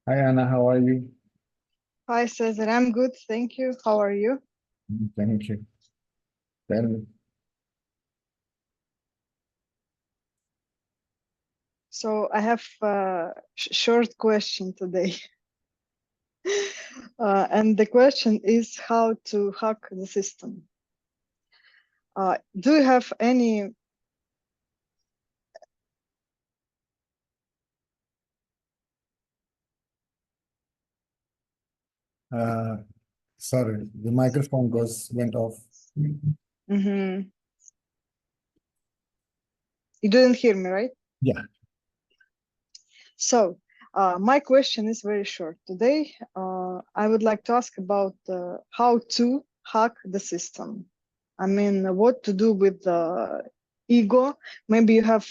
Hi Anna, how are you? Hi, Cesar. I'm good, thank you. How are you? Thank you. Tell me. So I have a short question today. And the question is how to hack the system. Do you have any Sorry, the microphone went off. You didn't hear me, right? Yeah. So my question is very short. Today, I would like to ask about how to hack the system. I mean, what to do with the ego. Maybe you have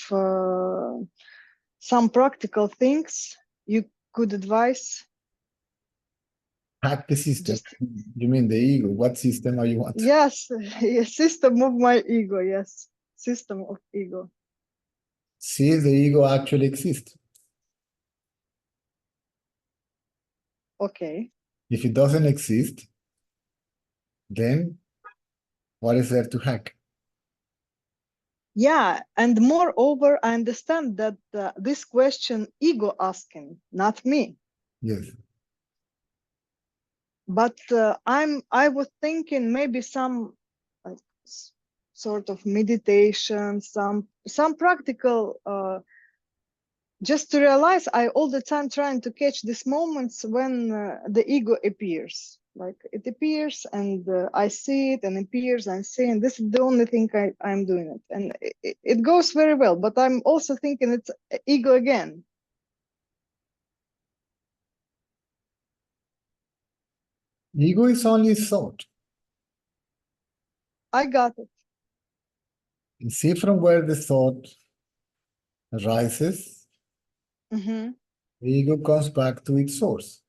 some practical things you could advise. Hack the system. Just You mean the ego? What system are you want? yes, a system of my ego. Yes, system of ego. See if the ego actually exists. Okay. If it doesn't exist, then what is there to hack? Yeah, and moreover, I understand that this question ego asking, not me. Yes. But I was thinking maybe some like sort of meditation, some practical. Just to realize, I all the time trying to catch these moments when the ego appears. Like it appears and I see it and appears and see, and this is the only thing I'm doing it. And it goes very well, but I'm also thinking it's ego again. Ego is only thought. I got it. And see from where the thought arises, the ego comes back to its source.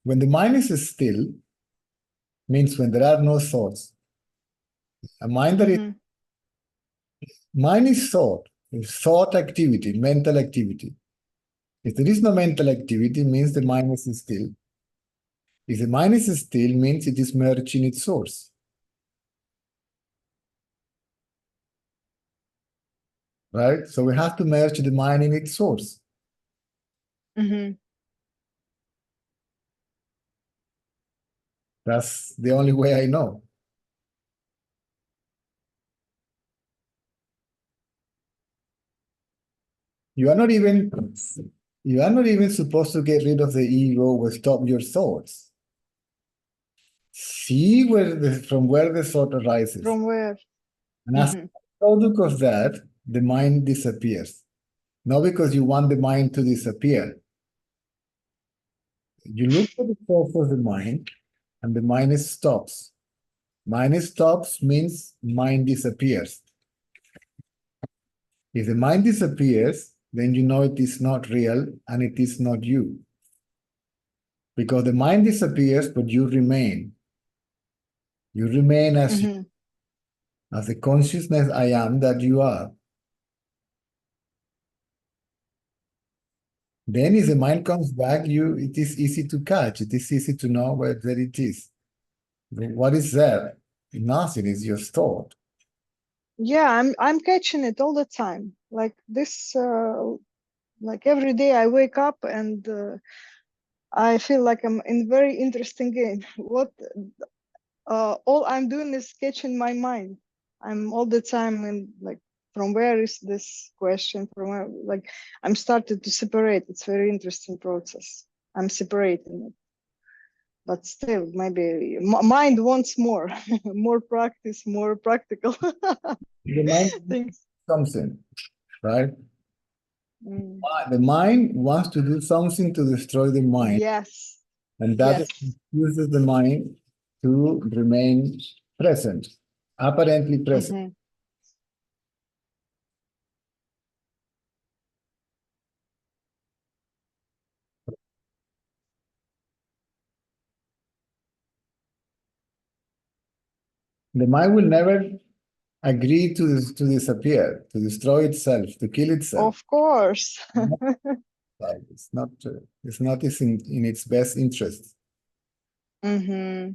When the mind is still, means when there are no thoughts. A mind that is mind is thought activity, mental activity. If there is no mental activity, means the mind is still. If the mind is still, means it is merged in its source. Right? So we have to merge the mind in its source. That's the only way I know. You are not even supposed to get rid of the ego or stop your thoughts. See from where the thought arises. From where? And as a product of that, the mind disappears. Not because you want the mind to disappear. You look at the source of the mind, and the mind stops. Mind stops means mind disappears. If the mind disappears, then you know it is not real and it is not you. Because the mind disappears, but you remain. You remain as the consciousness I am that you are. Then if the mind comes back, it is easy to catch. It is easy to know where it is. What is there? Nothing is just thought. Yeah, I'm catching it all the time. Like this, like every day I wake up and I feel like I'm in very interesting game. What all I'm doing is catching my mind. I'm all the time in like, from where is this question? From where, like I'm started to separate. It's very interesting process. I'm separating it, but still, maybe mind wants more, more practice, more practical. The mind Thanks. something, right? The mind wants to do something to destroy the mind. Yes. And that uses the mind to remain present, apparently present. The mind will never agree to disappear, to destroy itself, to kill itself. Of course. Like, it's not in its best interest. Mm-hmm.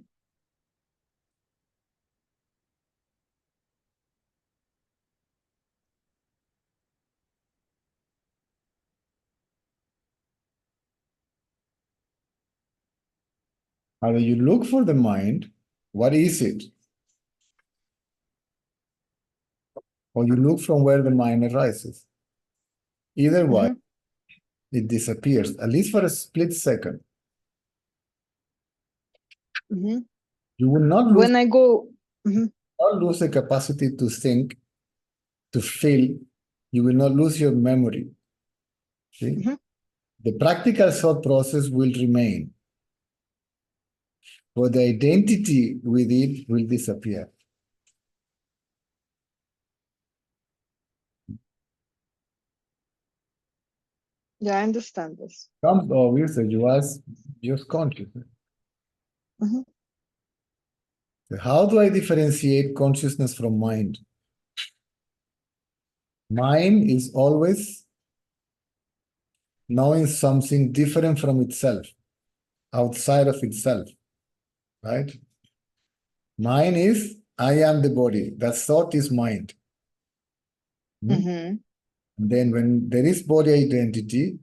How do you look for the mind? What is it? Or you look from where the mind arises. Either way, it disappears, at least for a split second. Mm-hmm. You will not lose, When I go, not lose the capacity to think, to feel. You will not lose your memory. See? The practical thought process will remain, but the identity with it will disappear. yeah, I understand this. Comes obvious that you ask just consciousness. So how do I differentiate consciousness from mind? Mind is always knowing something different from itself, outside of itself, right? Mind is, I am the body. That thought is mind. And then when there is body identity,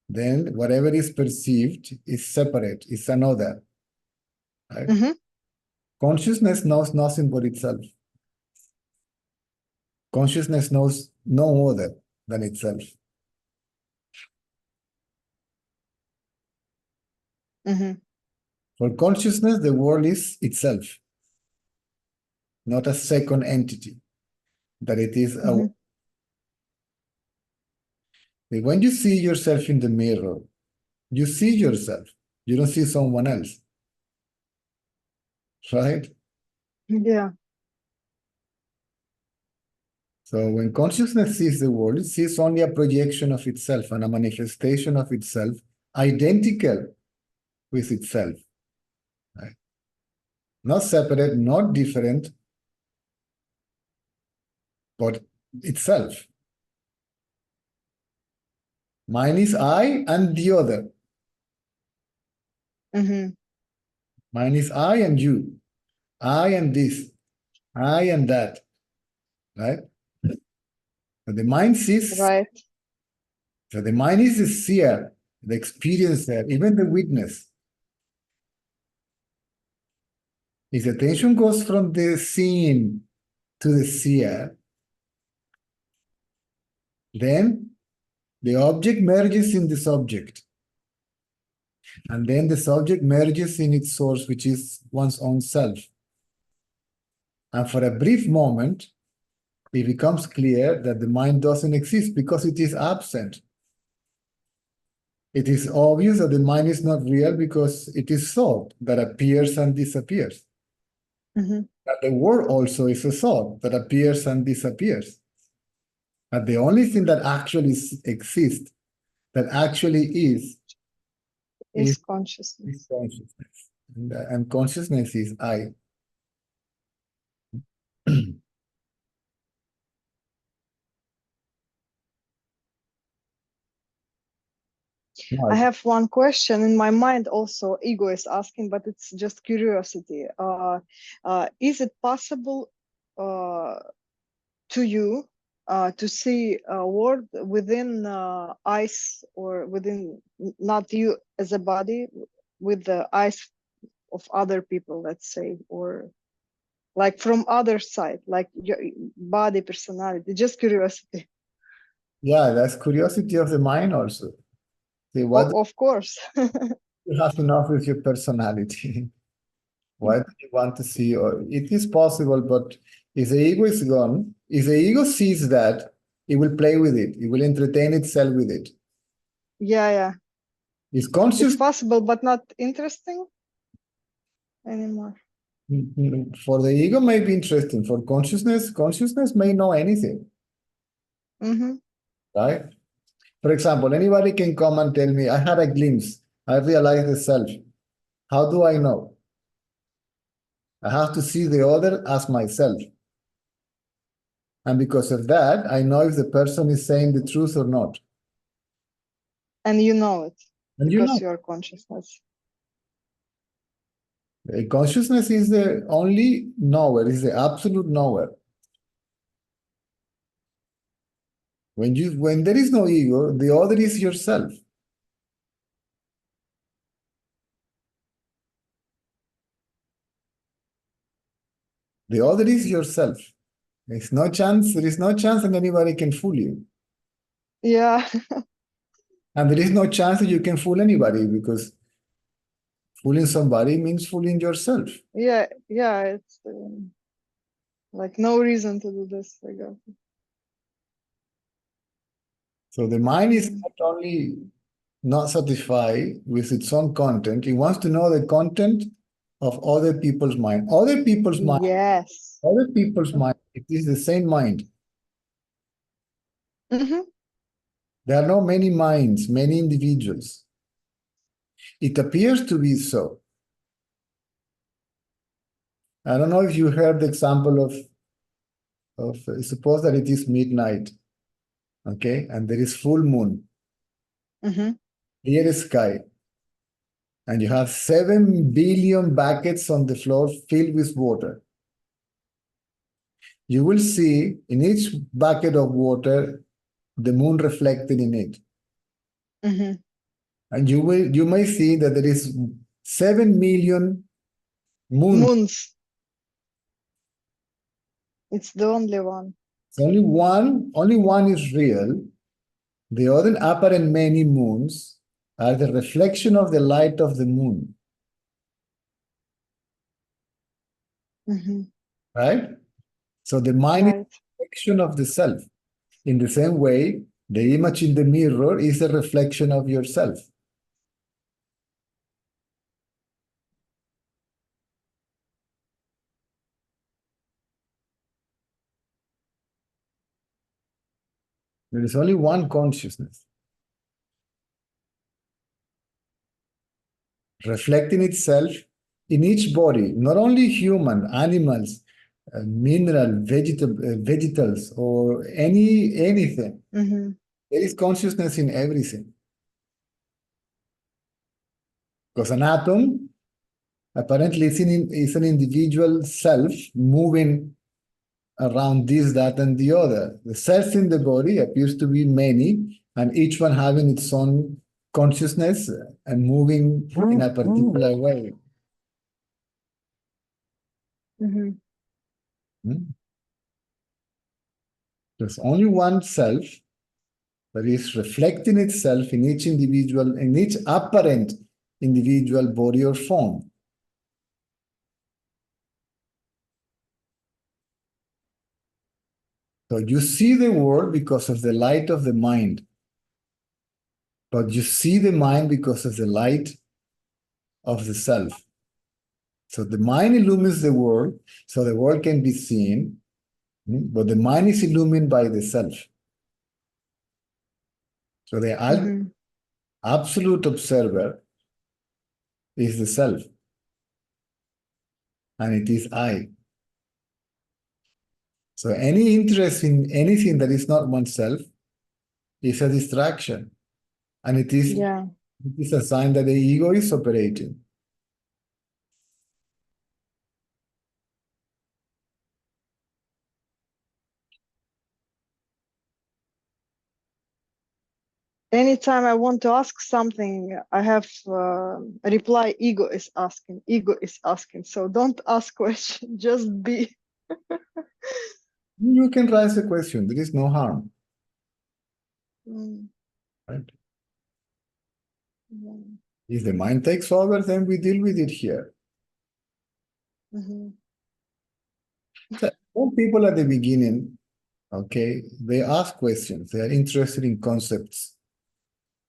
then whatever is perceived is separate, is another. Right? Consciousness knows nothing but itself. Consciousness knows no other than itself. For consciousness, the world is itself, not a second entity, that it is a. When you see yourself in the mirror, you see yourself. You don't see someone else. Right? Yeah. So when consciousness sees the world, it sees only a projection of itself and a manifestation of itself, identical with itself. Right? Not separate, not different, but itself. Mine is I and the other. Mine is I and you. I and this. I and that. Right? So the mind sees. Right. So the mind is the seer, the experiencer, even the witness. His attention goes from the seeing to the seer. Then the object merges in the subject. And then the subject merges in its source, which is one's own self. And for a brief moment, it becomes clear that the mind doesn't exist because it is absent. It is obvious that the mind is not real because it is thought that appears and disappears. That the world also is a thought that appears and disappears. But the only thing that actually exists, that actually is Consciousness. Is consciousness. And consciousness is I. I have one question in my mind also, ego is asking, but it's just curiosity. Is it possible to you to see a world within eyes or within, not you as a body, with the eyes of other people, let's say, or like from other side, like your body, personality, just curiosity? Yeah, that's curiosity of the mind also. See, what Of course. you have enough with your personality. Why do you want to see? Or it is possible, but if the ego is gone, if the ego sees that, it will play with it. It will entertain itself with it. Yeah. It's conscious. It's possible, but not interesting anymore. For the ego may be interesting. For consciousness may know anything. Right? For example, anybody can come and tell me, I had a glimpse. I realized the self. How do I know? I have to see the other as myself. And because of that, I know if the person is saying the truth or not. And you know it And you because know, you are consciousness. consciousness is the only knower, is the absolute knower. When there is no ego, the other is yourself. The other is yourself. There's no chance, there is no chance that anybody can fool you. Yeah. And there is no chance that you can fool anybody, because fooling somebody means fooling yourself. Yeah, it's like no reason to do this, I guess. So the mind is not only not satisfied with its own content, it wants to know the content of other people's mind. Other people's mind, Yes. other people's mind, it is the same mind. There are not many minds, many individuals. It appears to be so. I don't know if you heard the example of suppose that it is midnight, okay, and there is full moon, clear sky, and you have 7 billion buckets on the floor filled with water. You will see in each bucket of water the moon reflected in it. And you may see that there is 7 million moons. It's the only one. So only one is real. The other apparent many moons are the reflection of the light of the moon. Right? So the mind is a reflection of the self. In the same way, the image in the mirror is a reflection of yourself. There is only one consciousness, reflecting itself in each body, not only human, animals, mineral, vegetals, or anything. There is consciousness in everything. Because an atom apparently is an individual self moving around this, that, and the other. The cells in the body appears to be many, and each one having its own consciousness and moving in a particular way. There's only one self that is reflecting itself in each individual, in each apparent individual body or form. So you see the world because of the light of the mind, but you see the mind because of the light of the self. So the mind illumines the world, so the world can be seen, but the mind is illumined by the self. So the absolute observer is the self, and it is I. So any interest in anything that is not oneself is a distraction, and it is a sign that the ego is operating. Anytime I want to ask something, I have a reply, ego is asking. So don't ask questions, just be. You can raise a question, there is no harm. Right? If the mind takes over, then we deal with it here. So, all people at the beginning, okay, they ask questions, they are interested in concepts.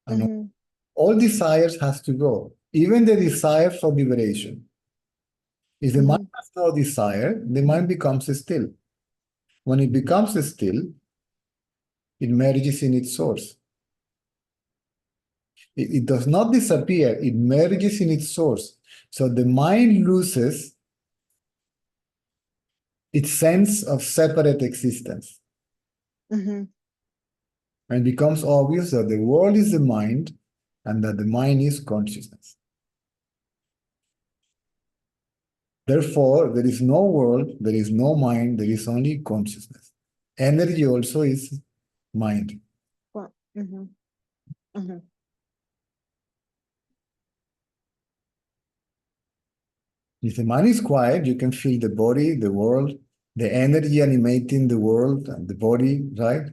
And all desires has to go, even the desire for liberation. If the mind has no desire, the mind becomes still. When it becomes still, it merges in its source. It does not disappear, it merges in its source. So the mind loses its sense of separate existence. And it becomes obvious that the world is the mind and that the mind is consciousness. Therefore, there is no world, there is no mind, there is only consciousness. Energy also is mind. If the mind is quiet, you can feel the body, the world, the energy animating the world and the body, right?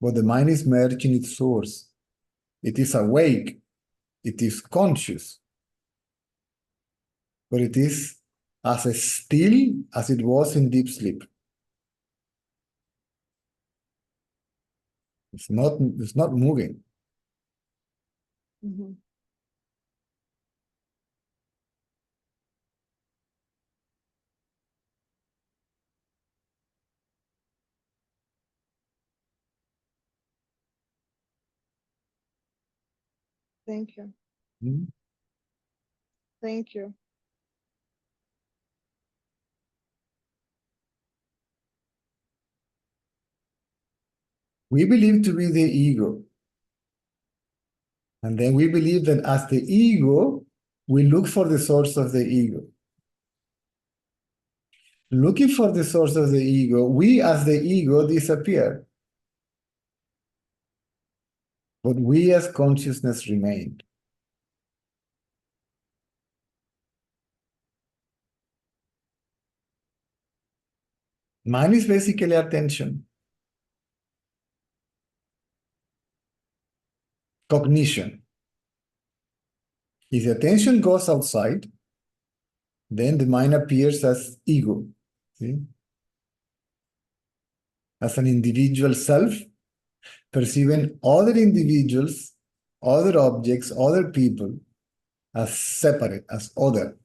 But the mind is merged in its source. It is awake. It is conscious. But it is as still as it was in deep sleep. It's not moving. Thank you. Hmm? Thank you. We believe to be the ego. And then we believe that as the ego, we look for the source of the ego. Looking for the source of the ego, we as the ego disappear. But we as consciousness remain. Mind is basically attention. Cognition. If the attention goes outside, then the mind appears as ego. See? As an individual self, perceiving other individuals, other objects, other people as separate, as other.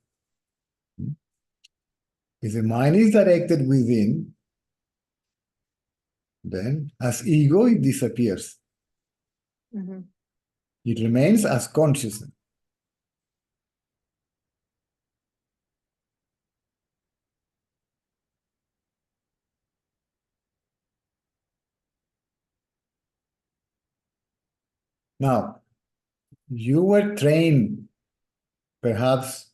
If the mind is directed within, then as ego, it disappears. It remains as consciousness. Now, you were trained, perhaps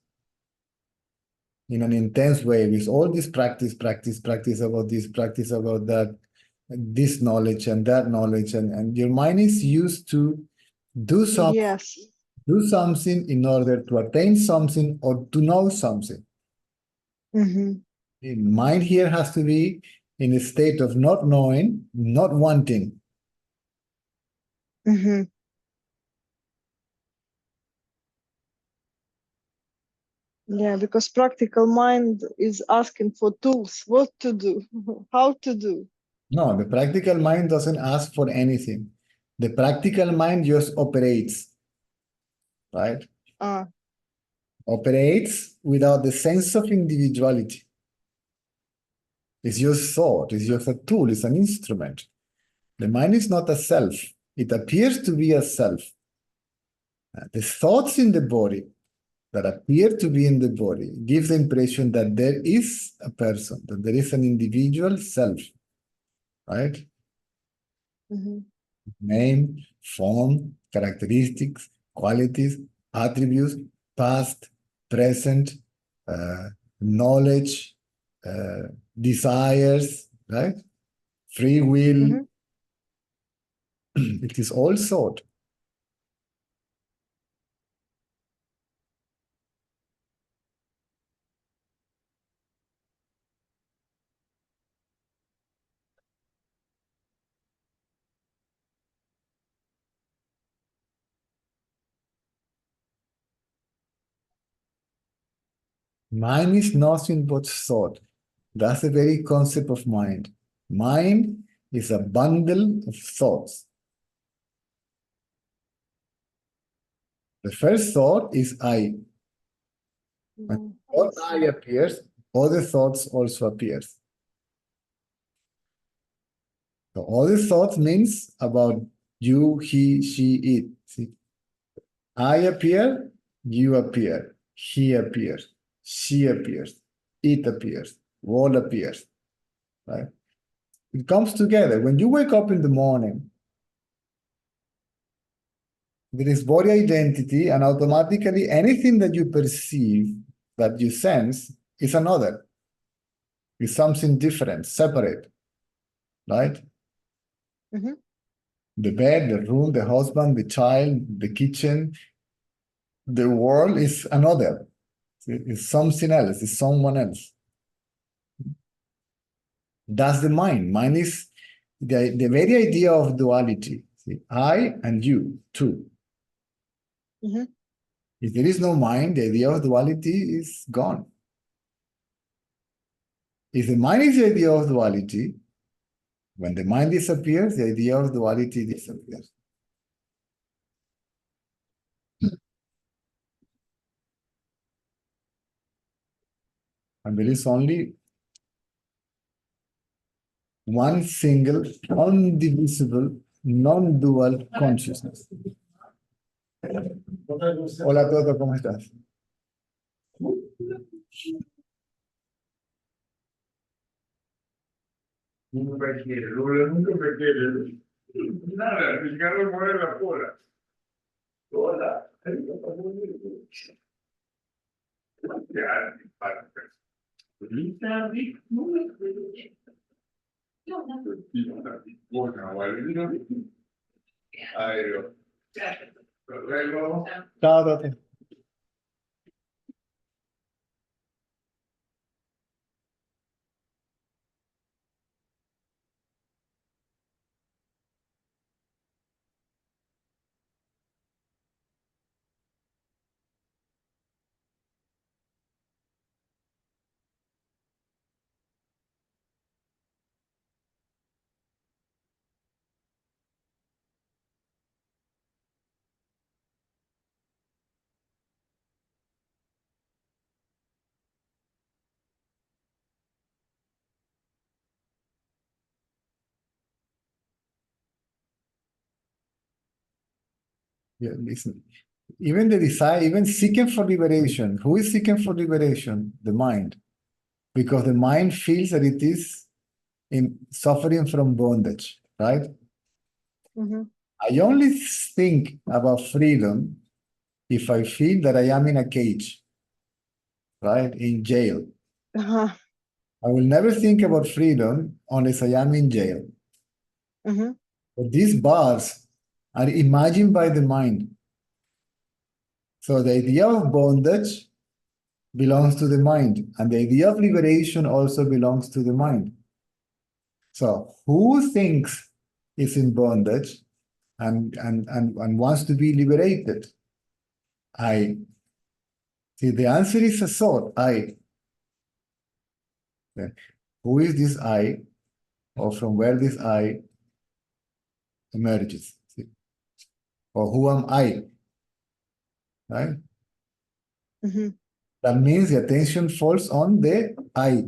in an intense way, with all this practice about this, practice about that, this knowledge and that knowledge, and your mind is used to do something, Yes. do something in order to attain something or to know something. The mind here has to be in a state of not knowing, not wanting. Yeah, because practical mind is asking for tools, what to do, how to do. No, the practical mind doesn't ask for anything. The practical mind just operates, right? Operates without the sense of individuality. It's just thought, it's just a tool, it's an instrument. The mind is not a self. It appears to be a self. The thoughts in the body that appear to be in the body give the impression that there is a person, that there is an individual self, right? Name, form, characteristics, qualities, attributes, past, present, knowledge, desires, right? Free will. It is all thought. Mind is nothing but thought. That's the very concept of mind. Mind is a bundle of thoughts. The first thought is I. When thought I appears, other thoughts also appears. So other thoughts means about you, he, she, it. See? I appear, you appear, he appears, she appears, it appears, world appears, right? It comes together. When you wake up in the morning, There is body identity, and automatically anything that you perceive, that you sense, is another. Is something different, separate, right? Mhm. The bed, the room, the husband, the child, the kitchen, the world is another. It's something else, it's someone else. That's the mind. Mind is the very idea of duality. See, I and you, two. Mhm. If there is no mind, the idea of duality is gone. If the mind is the idea of duality, when the mind disappears, the idea of duality disappears. And there is only one single, undivisible, non-dual consciousness. Hola Toto, ¿cómo estás? Nunca me quiere, Lola nunca me quiere. Nada, mi carro mueve la cola. Hola. Ya, para. Chao, Toto. Yeah, listen. Even the desire, even seeking for liberation. Who is seeking for liberation? The mind. Because the mind feels that it is in suffering from bondage, right? Mhm. I only think about freedom if I feel that I am in a cage, right? In jail. Uh-huh. I will never think about freedom unless I am in jail. Mhm. But these bars are imagined by the mind. So the idea of bondage belongs to the mind, and the idea of liberation also belongs to the mind. So who thinks is in bondage and wants to be liberated? I. See, the answer is a thought, I. Then who is this I, or from where this I emerges? See? Or who am I? Right? Mhm. That means the attention falls on the I,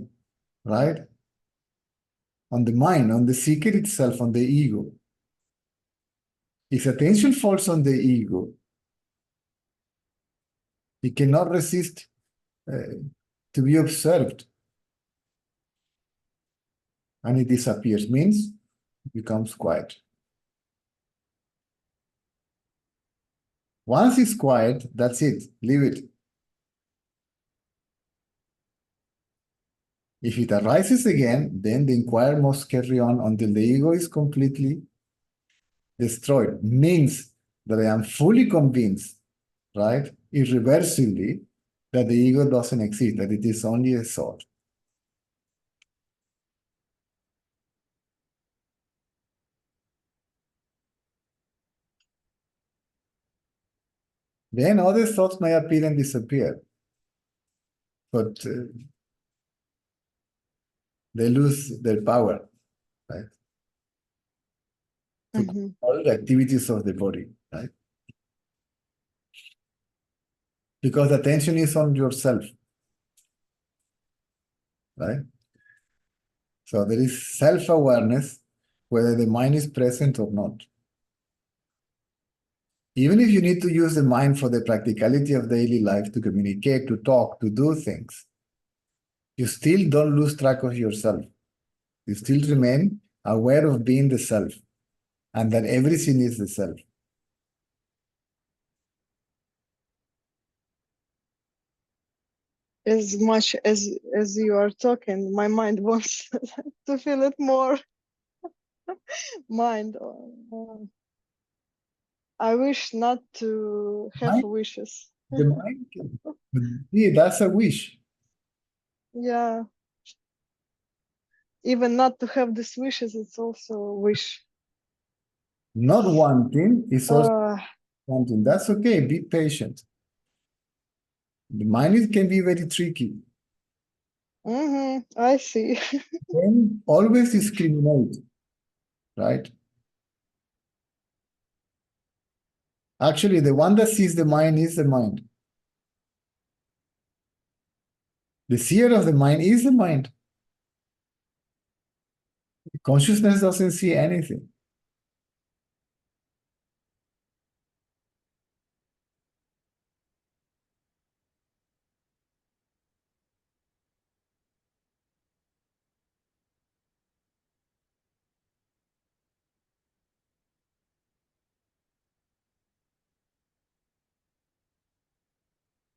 right? On the mind, on the seeker itself, on the ego. If attention falls on the ego, it cannot resist to be observed. And it disappears, means it becomes quiet. Once it's quiet, that's it, leave it. If it arises again, then the inquiry must carry on until the ego is completely destroyed. Means that I am fully convinced, right, irreversibly, that the ego doesn't exist, that it is only a thought. Then other thoughts may appear and disappear, but they lose their power, right, to Mhm. control the activities of the body, right? Because attention is on yourself, right? So there is self-awareness, whether the mind is present or not. Even if you need to use the mind for the practicality of daily life to communicate, to talk, to do things, you still don't lose track of yourself. You still remain aware of being the self and that everything is the self. as much as you are talking, my mind wants to feel it more. Mind. I wish not to have Mind? wishes. The mind can. Yeah, that's a wish. Yeah. Even not to have these wishes, it's also a wish. Not wanting is also wanting. That's okay. Be patient. The mind can be very tricky. I see. Then always discriminate, right? Actually, the one that sees the mind is the mind. The seer of the mind is the mind. Consciousness doesn't see anything.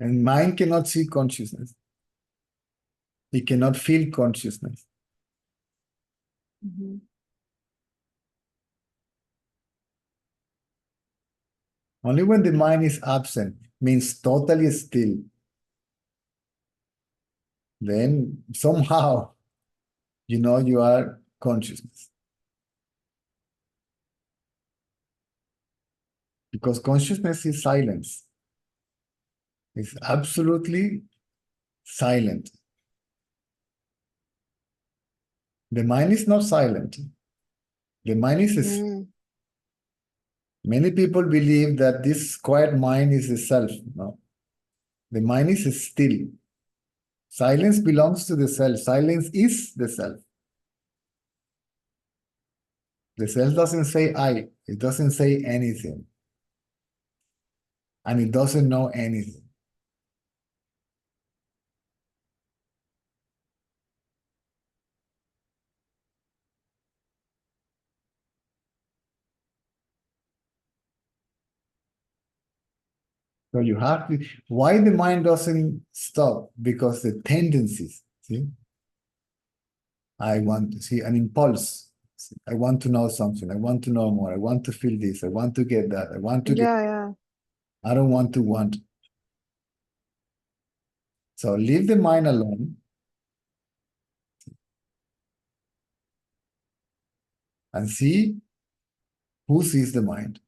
And mind cannot see consciousness. It cannot feel consciousness. Only when the mind is absent, means totally still, then somehow, you are consciousness. Because consciousness is silence. It's absolutely silent. The mind is not silent. The mind is many people believe that this quiet mind is the self. No. The mind is still. Silence belongs to the self. Silence is the self. The self doesn't say I. It doesn't say anything. And it doesn't know anything. So you have to, why the mind doesn't stop? Because the tendencies, see? I want to see an impulse. See, I want to know something. I want to know more. I want to feel this. I want to get that. I want to get. Yeah. I don't want to want. So leave the mind alone and see who sees the mind.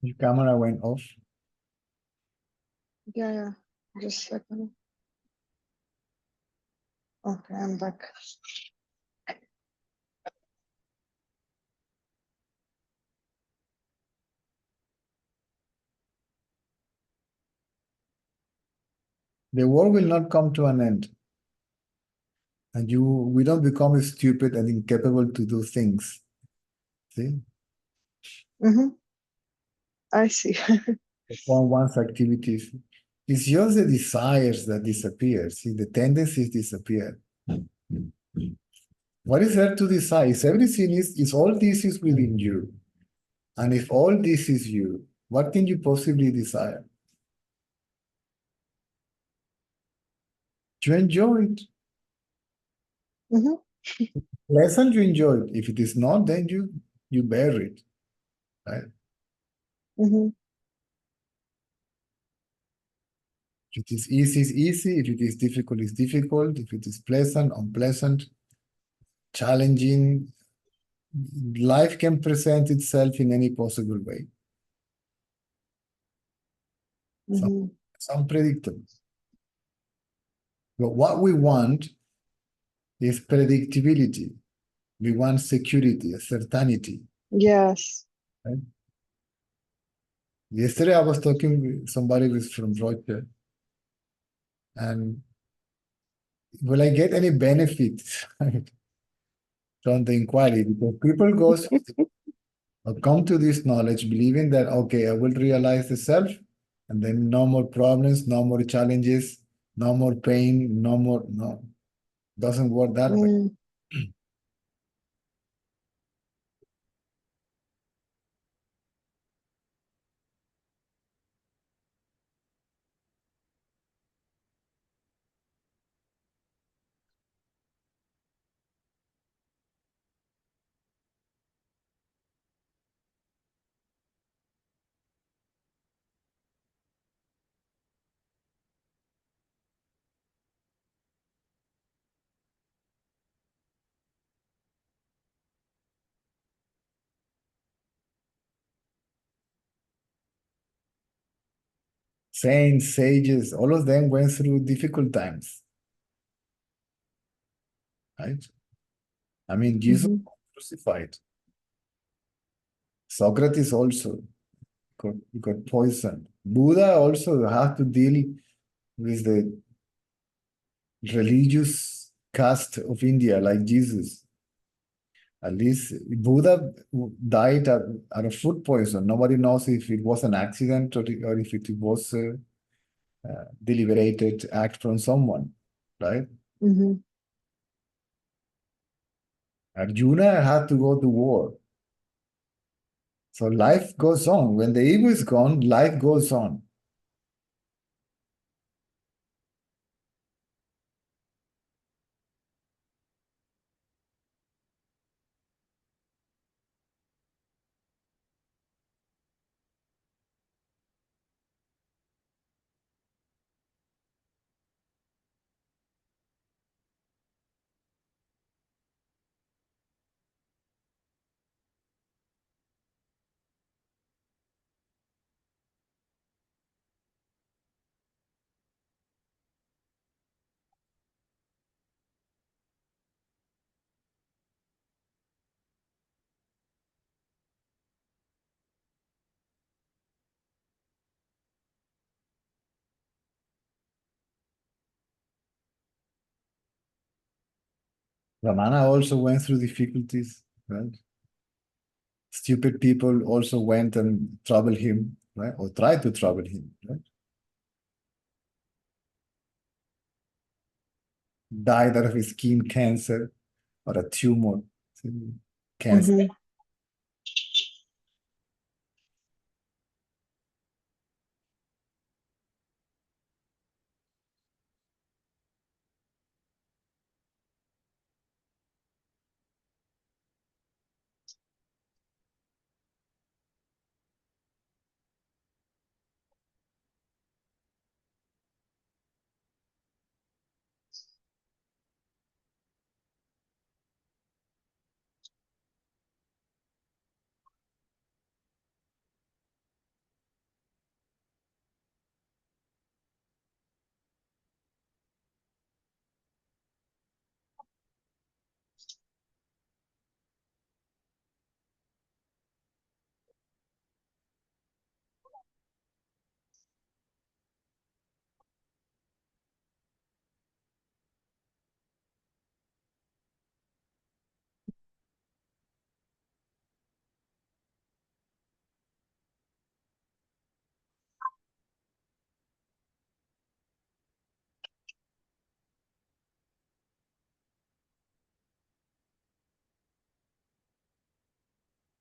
Your camera went off. Yeah. Just a second. Okay, I'm back. The world will not come to an end. And we don't become stupid and incapable to do things. See? I see. Perform one's activities. It's just the desires that disappear. See, the tendencies disappear. What is there to desire? If everything is all this is within you. And if all this is you, what can you possibly desire? To enjoy it. Pleasant, you enjoy it. If it is not, then you bear it. Right? If it is easy, it's easy. If it is difficult, it's difficult. If it is pleasant, unpleasant, challenging, life can present itself in any possible way. It's unpredictable. But what we want is predictability. We want security, certainty. Yes. Right? Yesterday I was talking with somebody who's from Rochester, and will I get any benefit from the inquiry? Because people go or come to this knowledge believing that, okay, I will realize the self, and then no more problems, no more challenges, no more pain, no, doesn't work that way. Saints, sages, all of them went through difficult times. Right? I mean, Jesus was crucified. Socrates also got poisoned. Buddha also had to deal with the religious caste of India, like Jesus. At least Buddha died out of food poison. Nobody knows if it was an accident or if it was a deliberated act from someone, right? Arjuna had to go to war. So life goes on. When the ego is gone, life goes on. Ramana also went through difficulties, right? Stupid people also went and troubled him, right? Or tried to trouble him, right? Died out of his skin cancer or a tumor. Cancer.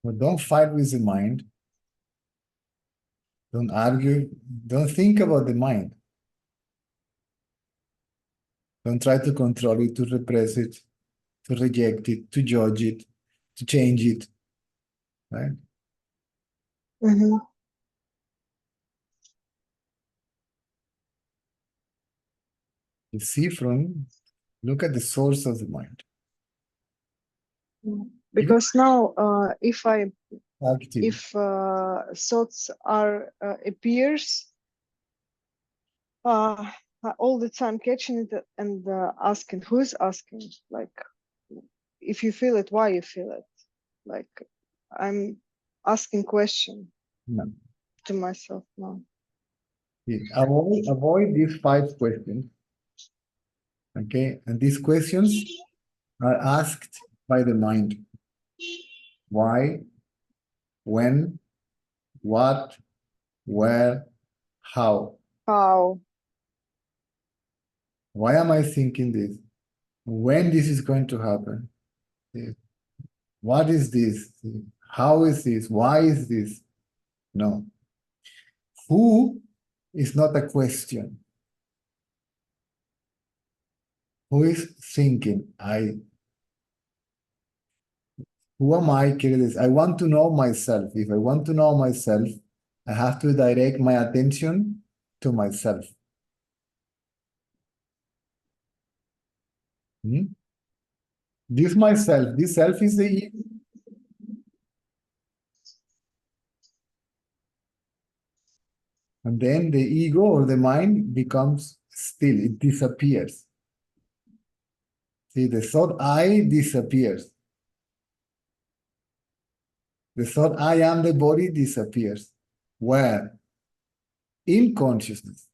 But don't fight with the mind. Don't argue. Don't think about the mind. Don't try to control it, to repress it, to reject it, to judge it, to change it, right? You see look at the source of the mind. Because now if active. thoughts are appears, all the time catching it and asking who is asking, like if you feel it, why you feel it, like I'm asking question No. to myself now. Avoid these 5 questions. Okay, and these questions are asked by the mind. Why, when, what, where, how. How? Why am I thinking this? When this is going to happen? What is this? How is this? Why is this? No. Who is not a question. Who is thinking? Who am I? I want to know myself. If I want to know myself, I have to direct my attention to myself. This myself, this self is the ego. And then the ego or the mind becomes still, it disappears. See, the thought I disappears. The thought I am the body disappears. Where? In consciousness.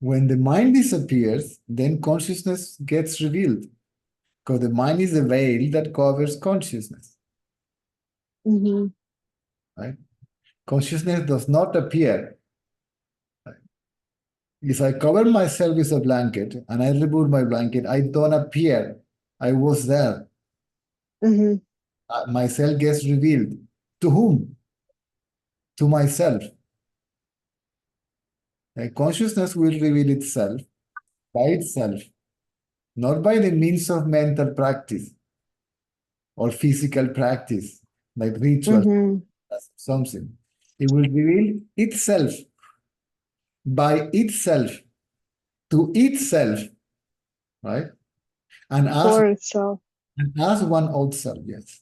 When the mind disappears, then consciousness gets revealed. Because the mind is the veil that covers consciousness. Right? Consciousness does not appear. If I cover myself with a blanket and I remove my blanket, I don't appear. I was there. Myself gets revealed. To whom? To myself. Consciousness will reveal itself by itself, not by the means of mental practice or physical practice, like ritual, something. It will reveal itself by itself, to itself, right? And For itself. And as one old self, yes.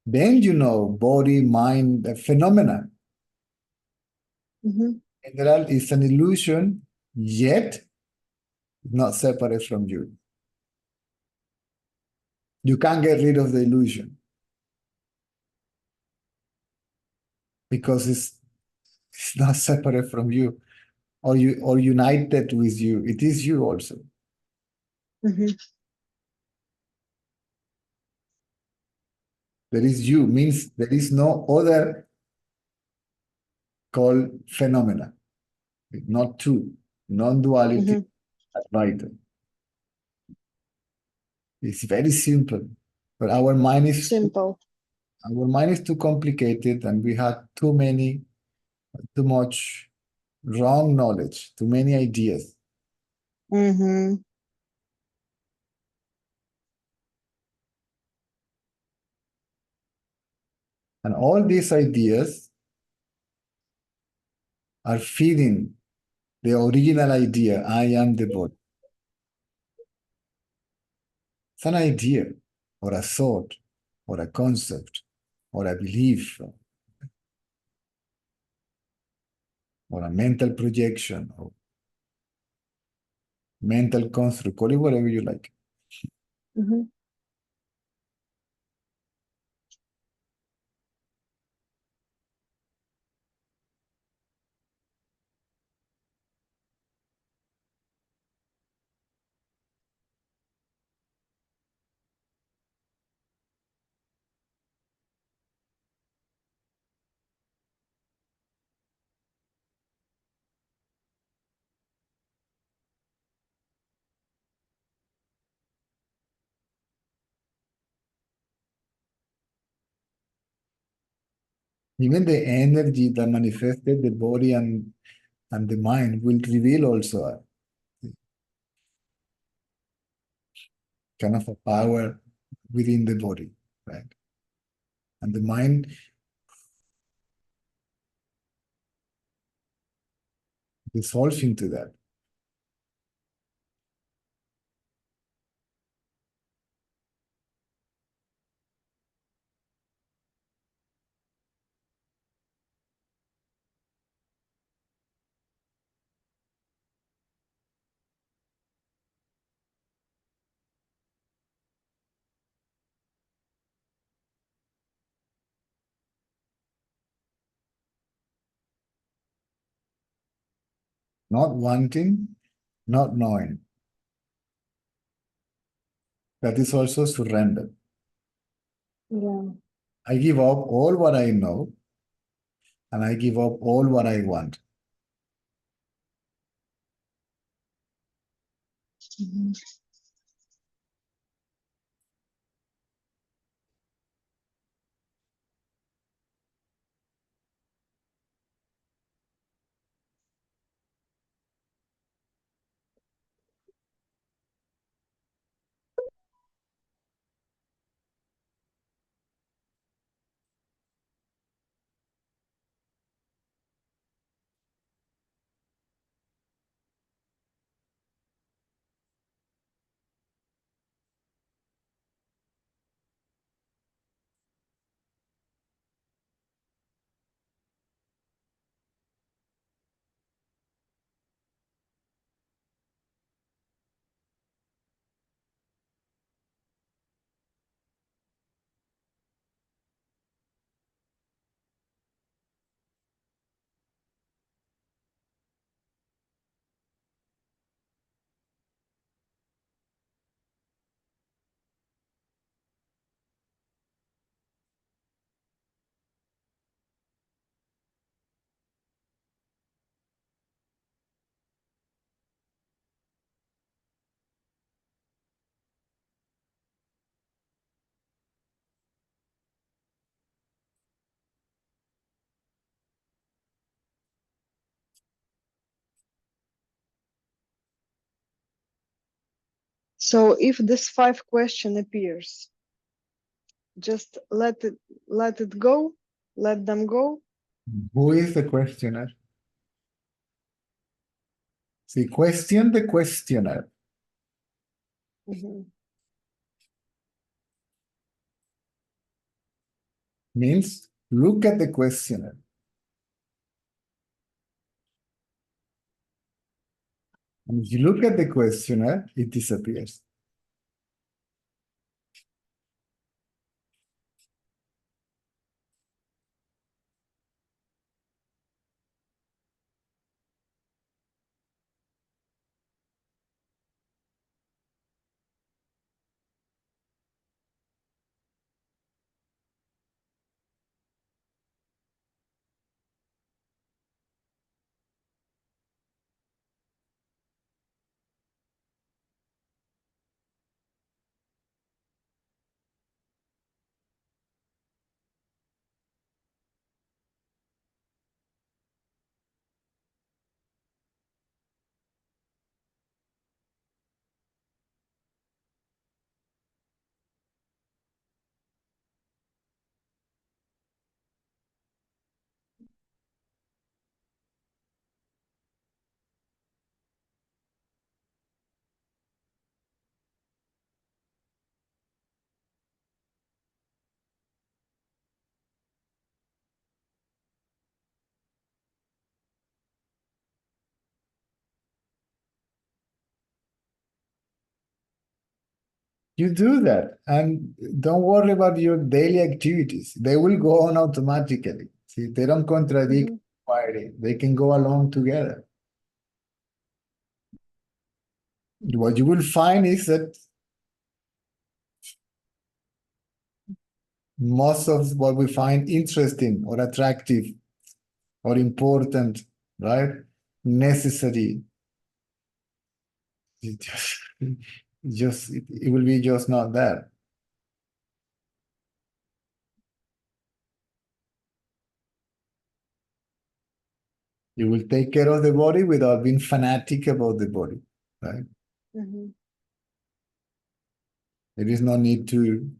Then you know body, mind, the phenomena. In general, it's an illusion, yet not separate from you. You can't get rid of the illusion because it's not separate from you or united with you. It is you also. There is you, means there is no other called phenomena. Not two. Non-duality at vital. It's very simple, but our mind is simple. Our mind is too complicated, and we had too much wrong knowledge, too many ideas. And all these ideas are feeding the original idea, I am the body. It's an idea, or a thought, or a concept, or a belief, or a mental projection, or mental construct, call it whatever you like. Even the energy that manifested the body and the mind will reveal also a kind of a power within the body, right? And the mind dissolve into that. Not wanting, not knowing. That is also surrender. Yeah. I give up all what I know, and I give up all what I want. Mhm. So if this 5 question appears, just let it go, let them go. Who is the questioner? See, question the questioner. Mhm. Means look at the questioner. And if you look at the questioner, it disappears. You do that, and don't worry about your daily activities. They will go on automatically. See, they don't contradict Mhm. inquiry. They can go along together. What you will find is that most of what we find interesting or attractive or important, right? Necessary. It it will be just not there. You will take care of the body without being fanatic about the body, right? Mhm. There is no need to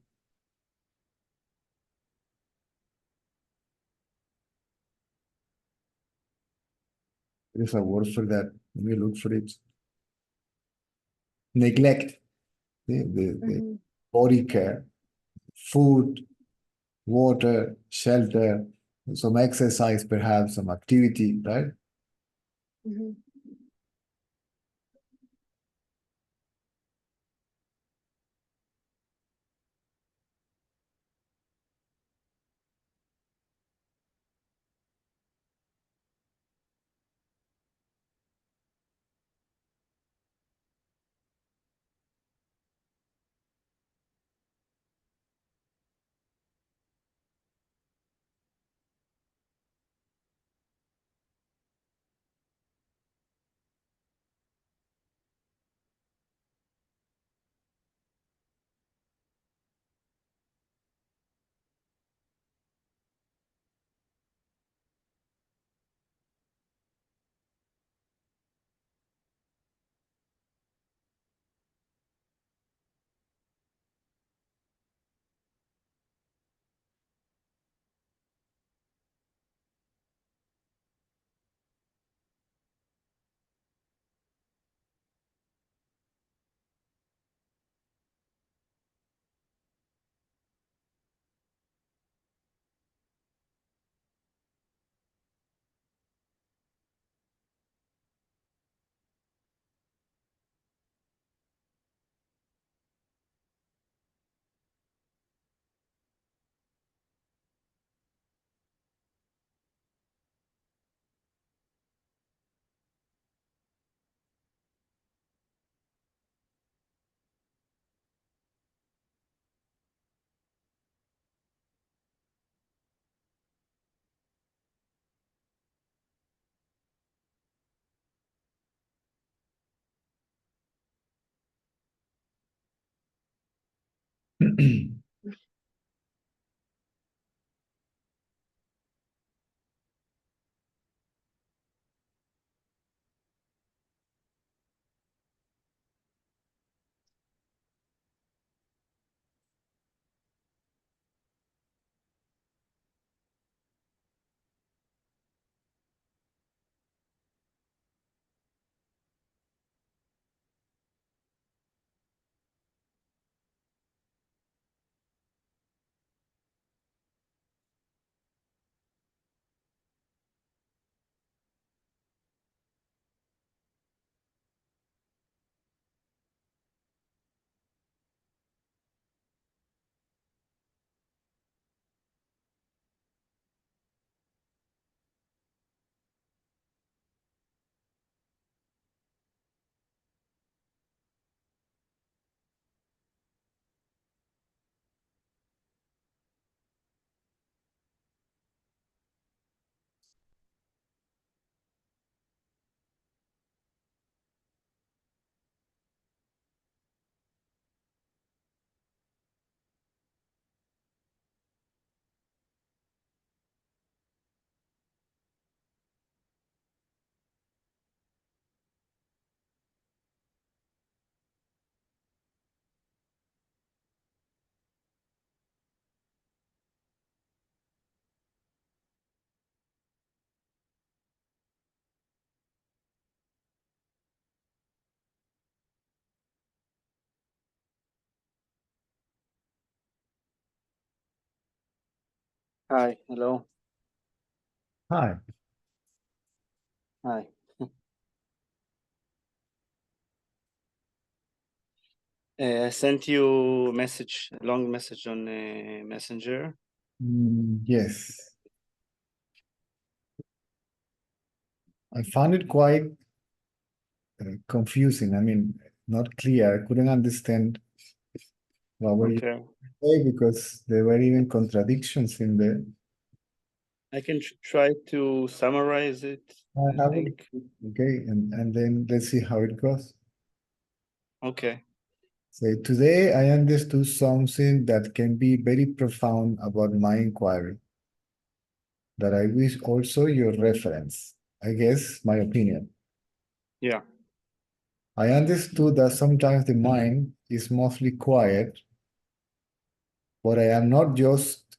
There's a word for that. Let me look for it. Neglect. The body care, food, water, shelter, some exercise, perhaps some activity, right? Hi, hello. Hi. Hi. I sent you a message, a long message on Messenger. Yes. I found it quite confusing. I mean, not clear. I couldn't understand what were you Okay. saying because there were even contradictions in there. I can try to summarize it. I think. Okay, and then let's see how it goes. Okay. So today I understood something that can be very profound about my inquiry, that I wish also your reference. I guess my opinion. Yeah. I understood that sometimes the mind is mostly quiet, but I am not just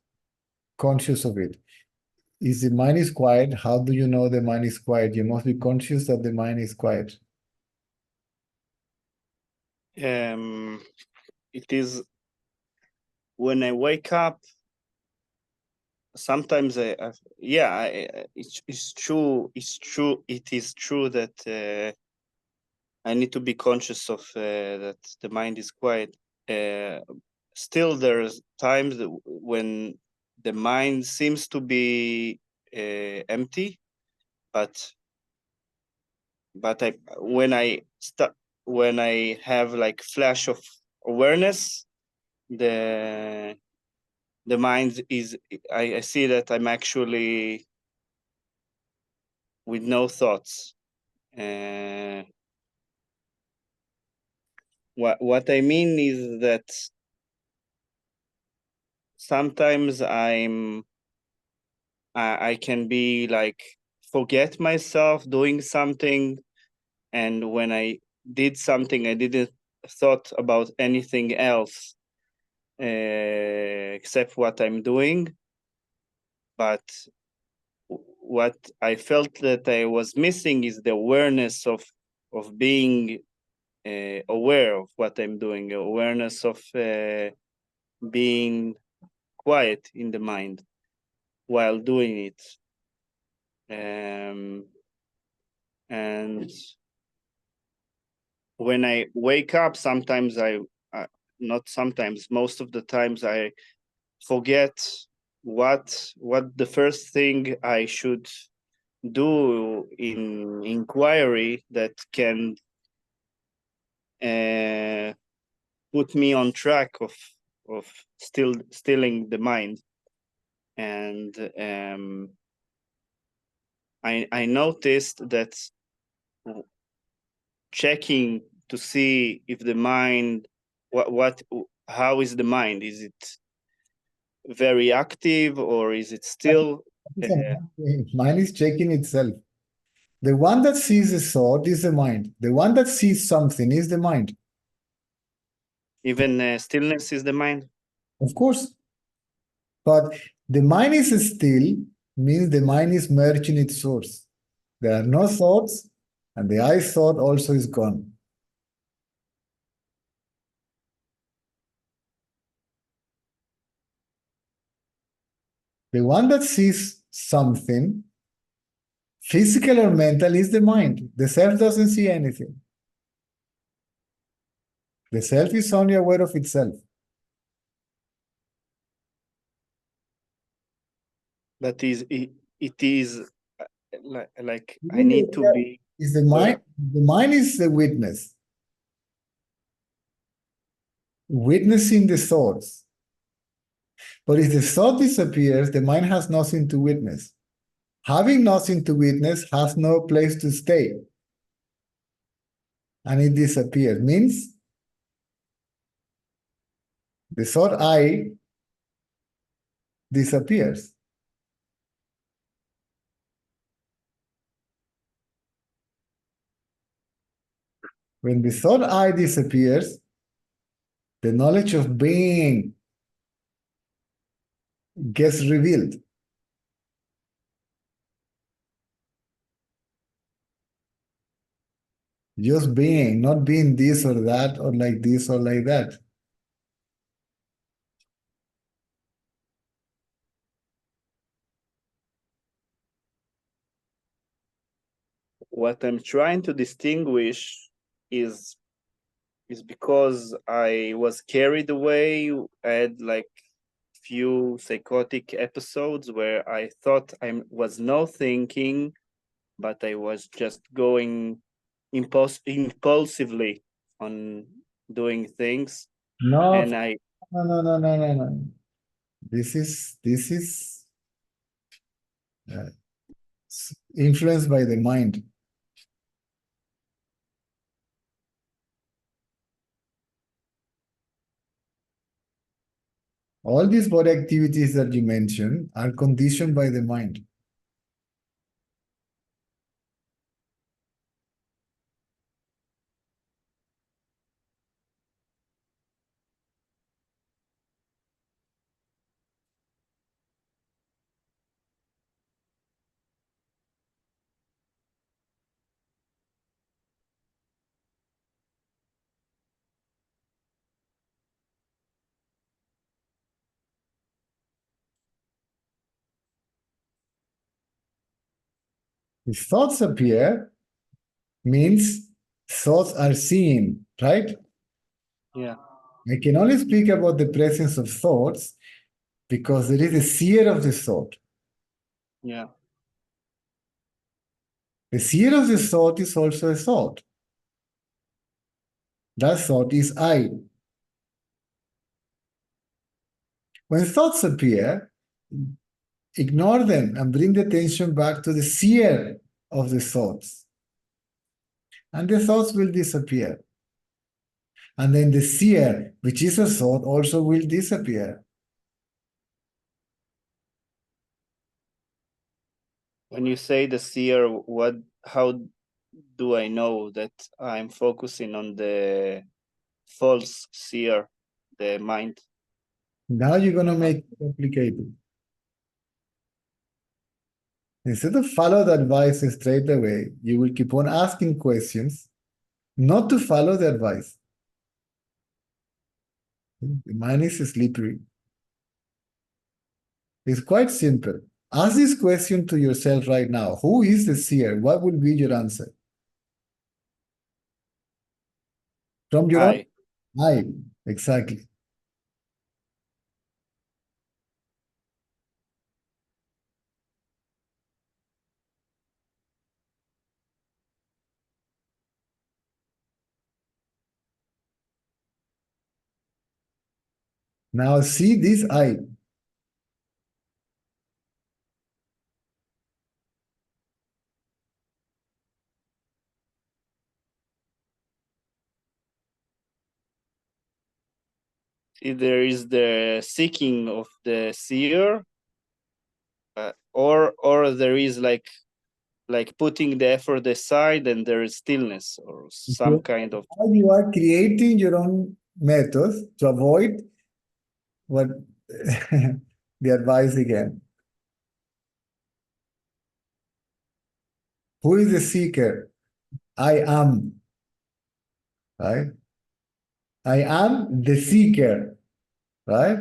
conscious of it. if the mind is quiet, how do you know the mind is quiet? You must be conscious that the mind is quiet. It is when I wake up. Sometimes it's true. It is true that I need to be conscious of that the mind is quiet. Still, there's times when the mind seems to be empty, but when I have like flash of awareness, the mind is, I see that I'm actually with no thoughts. What I mean is that sometimes I can be like forget myself doing something, and when I did something, I didn't thought about anything else except what I'm doing. But what I felt that I was missing is the awareness of being aware of what I'm doing, awareness of being quiet in the mind while doing it. And when I wake up, sometimes not sometimes, most of the times I forget what the first thing I should do in inquiry that can put me on track of stealing the mind. And I noticed that checking to see if the mind, how is the mind? Is it very active, or is it still? Mind is checking itself. The one that sees a thought is the mind. The one that sees something is the mind. Even stillness is the mind? Of course. But the mind is still means the mind is merged in its source. There are no thoughts, and the I thought also is gone. The one that sees something, physical or mental, is the mind. The self doesn't see anything. The self is only aware of itself. But it is like I need to be. Is the mind? The mind is the witness, witnessing the thoughts. But if the thought disappears, the mind has nothing to witness. Having nothing to witness has no place to stay. And it disappears. Means the thought I disappears. When the thought I disappears, the knowledge of being gets revealed. Just being, not being this or that, or like this or like that. What I'm trying to distinguish is because I was carried away. I had like few psychotic episodes where I thought I was no thinking, but I was just going impulsively on doing things. No, And no. This is influenced by the mind. All these body activities that you mentioned are conditioned by the mind. If thoughts appear, means thoughts are seen, right? Yeah. I can only speak about the presence of thoughts because there is a seer of the thought. Yeah. The seer of the thought is also a thought. That thought is I. When thoughts appear, ignore them and bring the attention back to the seer of the thoughts. And the thoughts will disappear. And then the seer, which is a thought, also will disappear. When you say the seer, how do I know that I'm focusing on the false seer, the mind? Now you're going to make it complicated. Instead of follow the advice straight away, you will keep on asking questions, not to follow the advice. The mind is slippery. It's quite simple. Ask this question to yourself right now. Who is the seer? What will be your answer? From your own I. Exactly. Now see this I. There is the seeking of the seer, or there is like putting the effort aside and there is stillness or some kind of. You are creating your own methods to avoid what the advice again. Who is the seeker? I am. Right? I am the seeker. Right?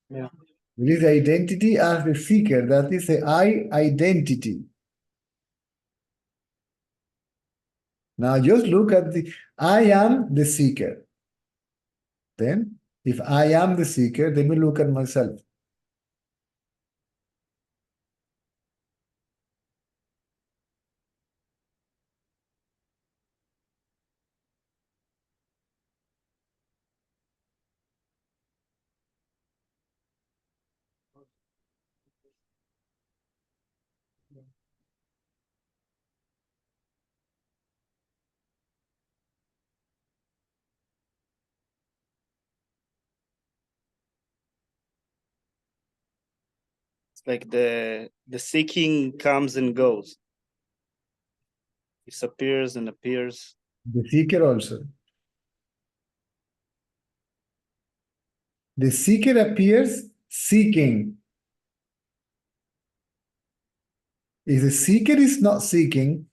Yeah. There is identity as the seeker. That is the I identity. Now just look at the I am the seeker. Then, if I am the seeker, then we look at myself. Like the seeking comes and goes, disappears and appears. The seeker also. The seeker appears seeking. If the seeker is not seeking,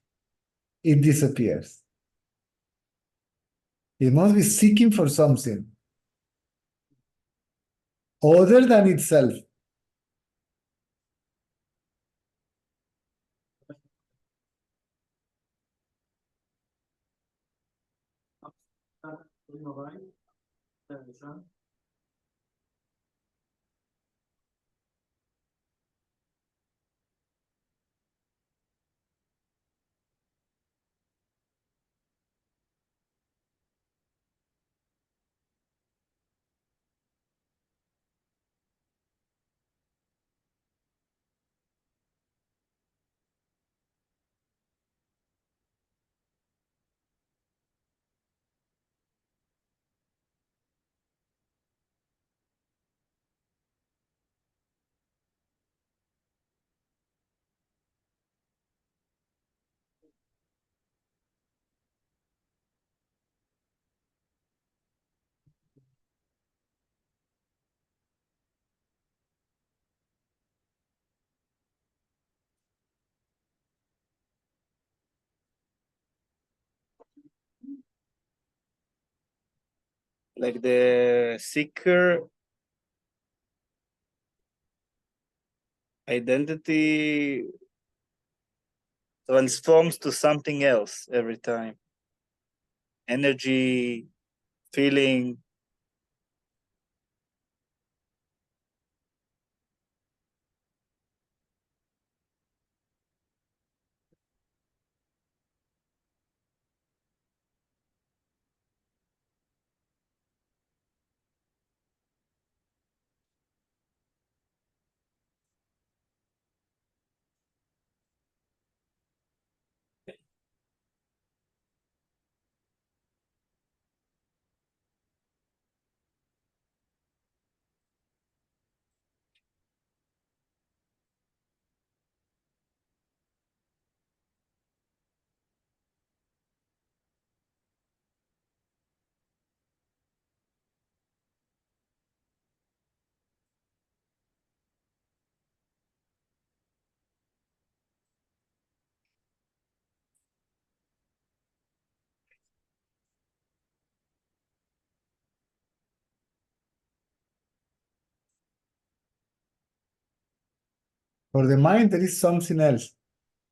it disappears. It must be seeking for something other than itself. Like the seeker identity transforms to something else every time. Energy, feeling. For the mind, there is something else.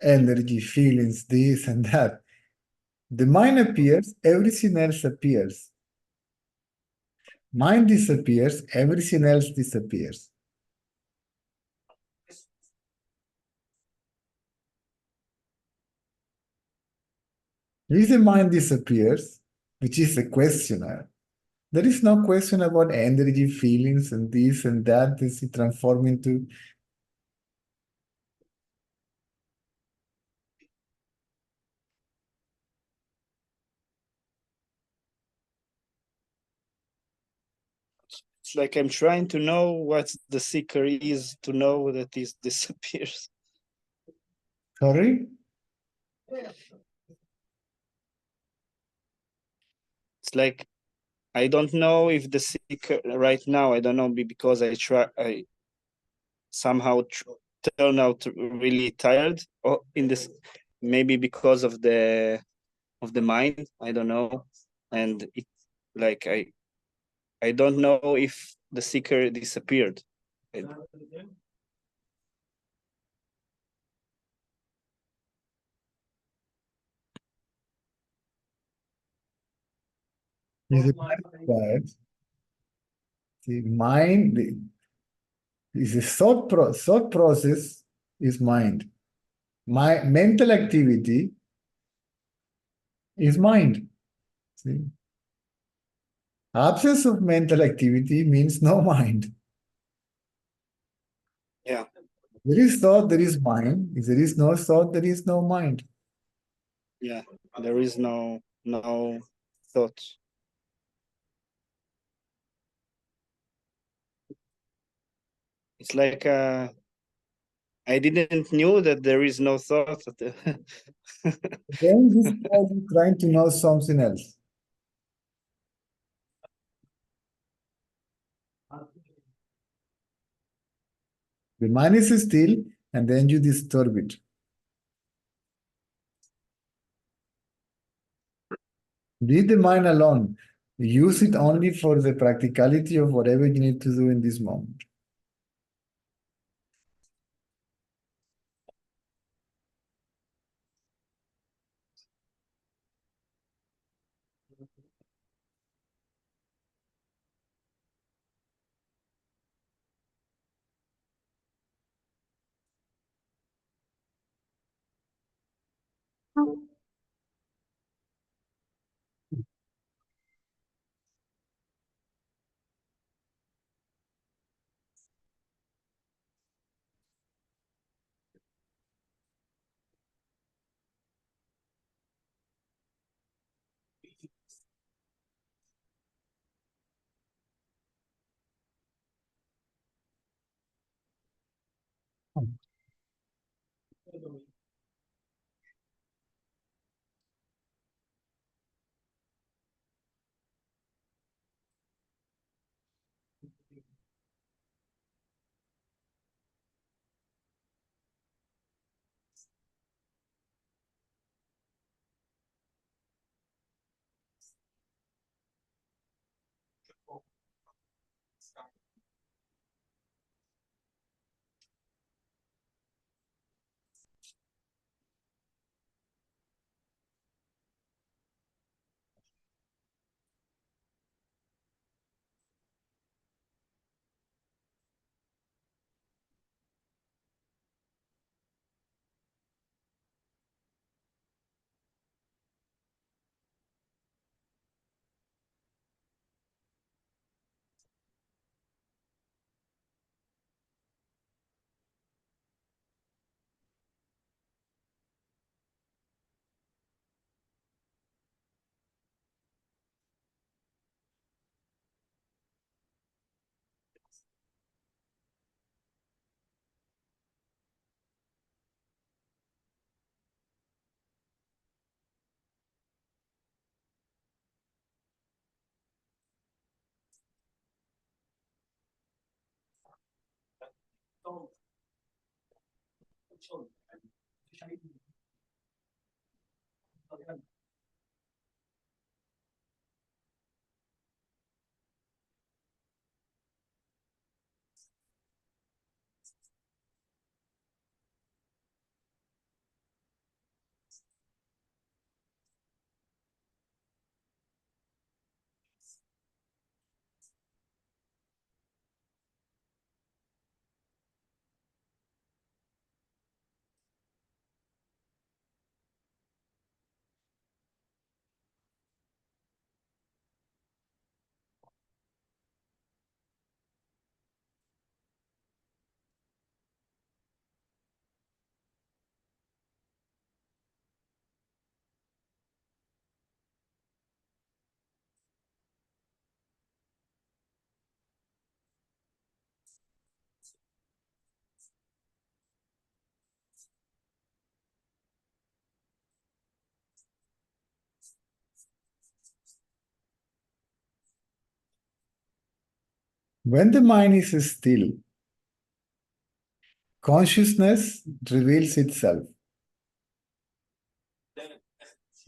Energy, feelings, this and that. The mind appears, everything else appears. Mind disappears, everything else disappears. If the mind disappears, which is a questioner, there is no question about energy, feelings, and this and that. This is transformed into. It's like I'm trying to know what the seeker is to know that this disappears. Sorry? It's like I don't know if the seeker right now, I don't know, because I somehow turn out really tired, or in this, maybe because of the mind, I don't know. And it like I don't know if the seeker disappeared. Is the mind quiet? The mind is a thought process is mind. My mental activity is mind. See? Absence of mental activity means no mind. Yeah. There is thought, there is mind. If there is no thought, there is no mind. Yeah, there is no thought. It's like I didn't knew that there is no thought. Then this guy is trying to know something else. The mind is still, and then you disturb it. Leave the mind alone. Use it only for the practicality of whatever you need to do in this moment. When the mind is still, consciousness reveals itself.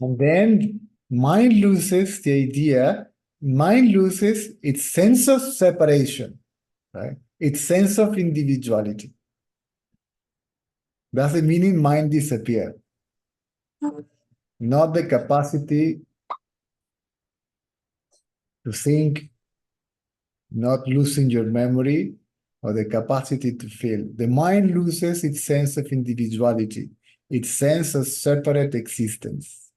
And then mind loses its sense of separation, right? Its sense of individuality. Does it mean mind disappear? Not the capacity to think, not losing your memory, or the capacity to feel. The mind loses its sense of individuality, its sense of separate existence.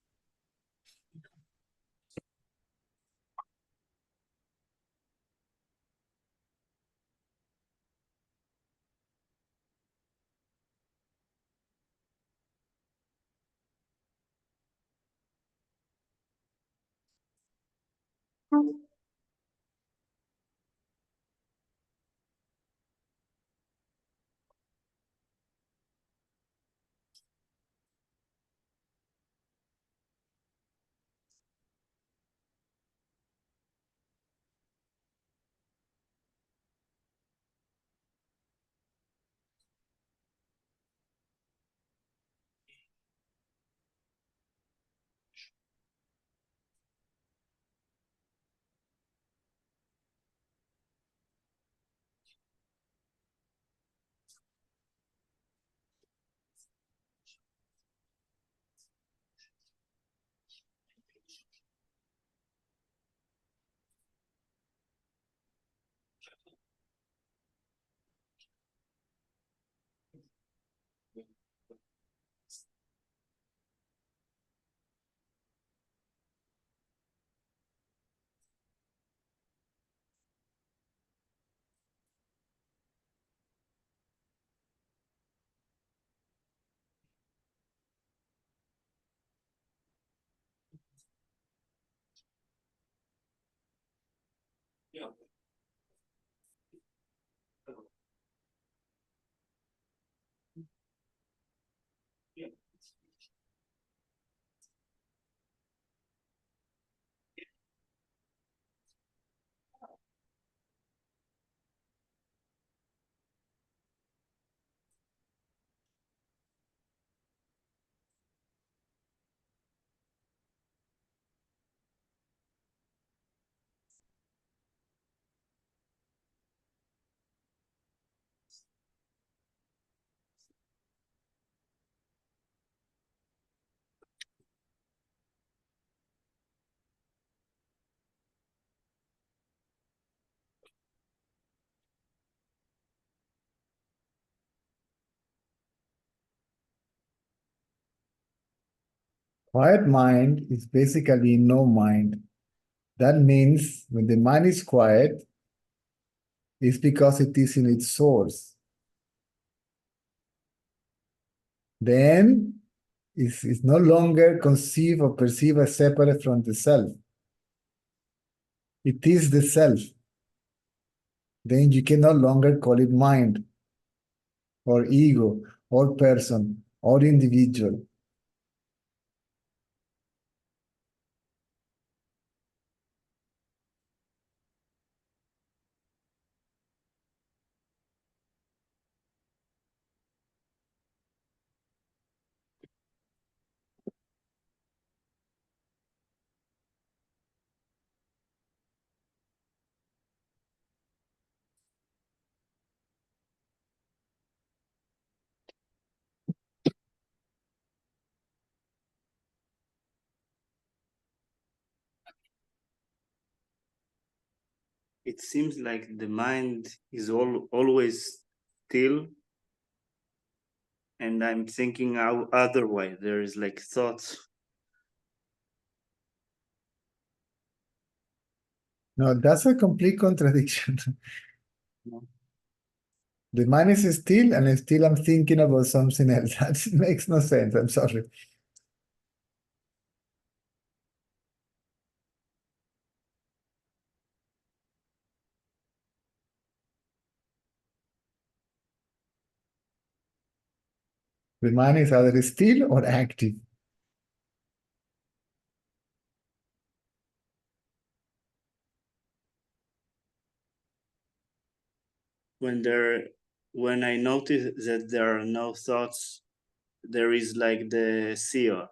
Quiet mind is basically no mind. That means when the mind is quiet, it's because it is in its source. Then it's no longer conceived or perceived as separate from the self. It is the self. Then you can no longer call it mind, or ego, or person, or individual. it seems like the mind is always still, and I'm thinking how otherwise. There is like thoughts. No, that's a complete contradiction. No. The mind is still, and still I'm thinking about something else. That makes no sense. I'm sorry. The mind is either still or active. When I notice that there are no thoughts, there is like the seal.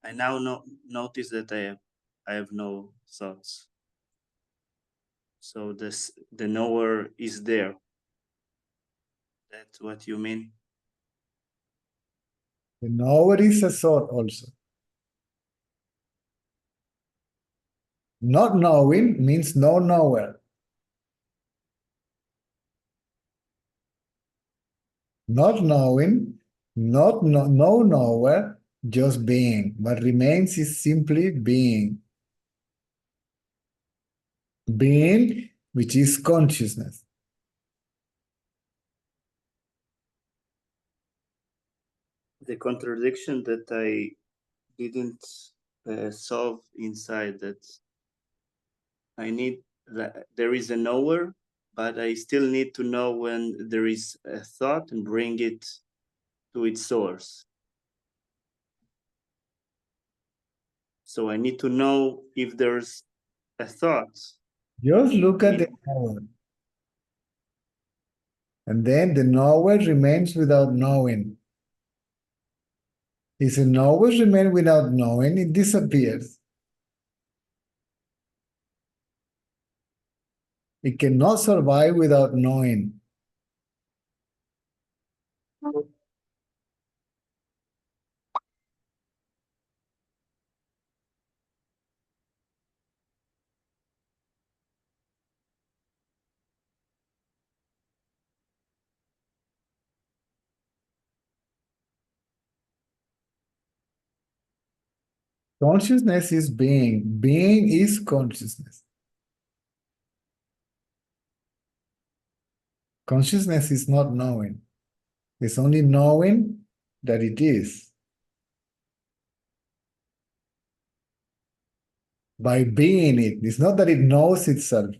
I now notice that I have no thoughts. So the knower is there. That's what you mean? The knower is a thought also. Not knowing means no knower. Not knowing, no knower, just being. What remains is simply being. Being, which is consciousness. The contradiction that I didn't solve inside, that I need that there is a knower, but I still need to know when there is a thought and bring it to its source. So I need to know if there's a thought. Just look at the knower. And then the knower remains without knowing. If the knower remains without knowing, it disappears. It cannot survive without knowing. Consciousness is being. Being is consciousness. Consciousness is not knowing. It's only knowing that it is. By being it. It's not that it knows itself.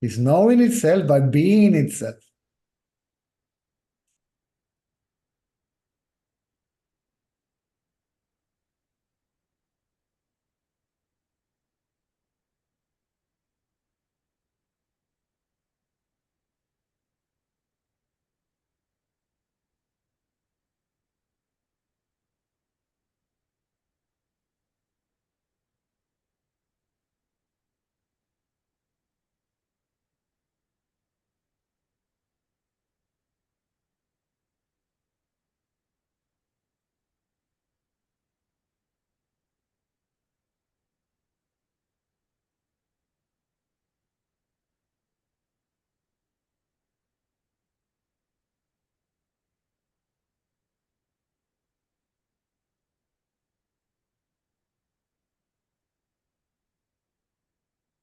It's knowing itself by being itself.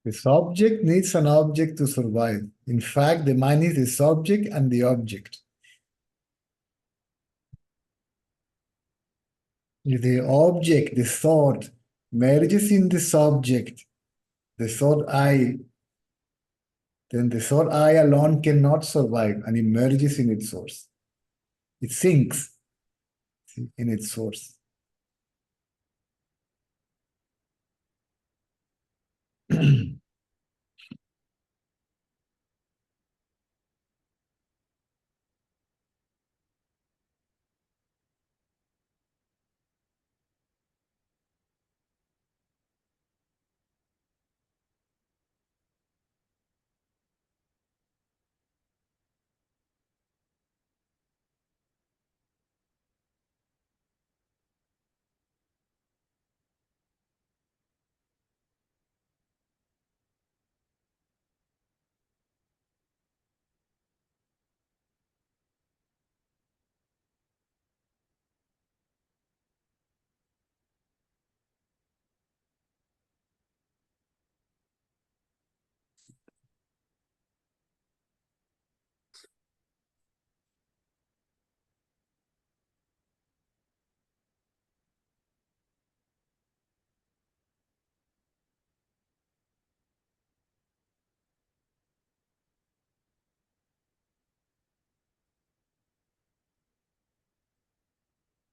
The subject needs an object to survive. In fact, the mind is the subject and the object. If the object, the thought, merges in the subject, the thought I, then the thought I alone cannot survive and it merges in its source. It sinks in its source.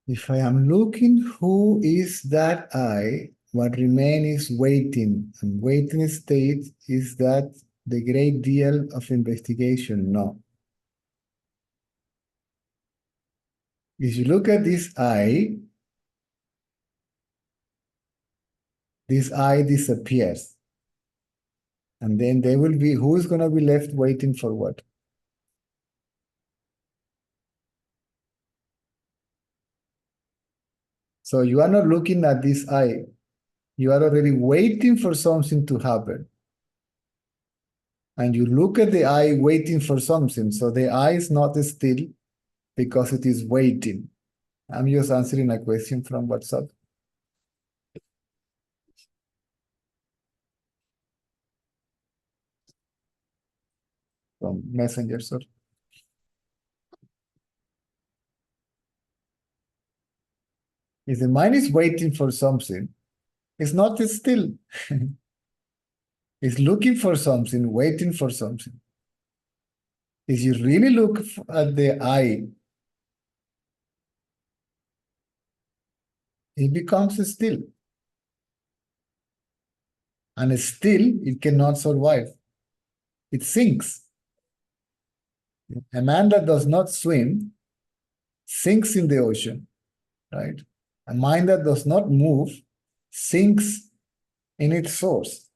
If I am looking who is that I, what remains is waiting. And waiting state is that the great deal of investigation? No. If you look at this I disappears. And then there will be, who is going to be left waiting for what? So you are not looking at this I. You are already waiting for something to happen. And you look at the I waiting for something. So the I is not still because it is waiting. I'm just answering a question from WhatsApp. From Messenger, sorry. If the mind is waiting for something, it's not still. It's looking for something, waiting for something. If you really look at the I, it becomes still. And still, it cannot survive. It sinks. A man that does not swim sinks in the ocean, right? A mind that does not move sinks in its source.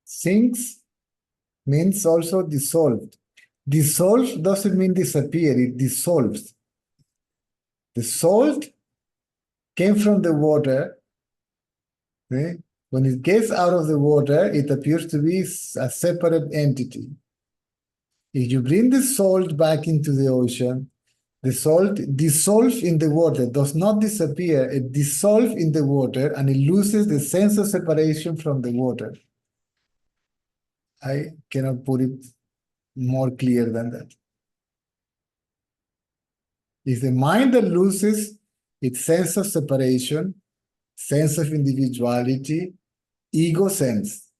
Sinks means also dissolved. Dissolve doesn't mean disappear, it dissolves. The salt came from the water. Okay? When it gets out of the water, it appears to be a separate entity. If you bring the salt back into the ocean, the salt dissolves in the water, does not disappear, it dissolves in the water and it loses the sense of separation from the water. I cannot put it more clear than that. It's the mind that loses its sense of separation, sense of individuality, ego sense.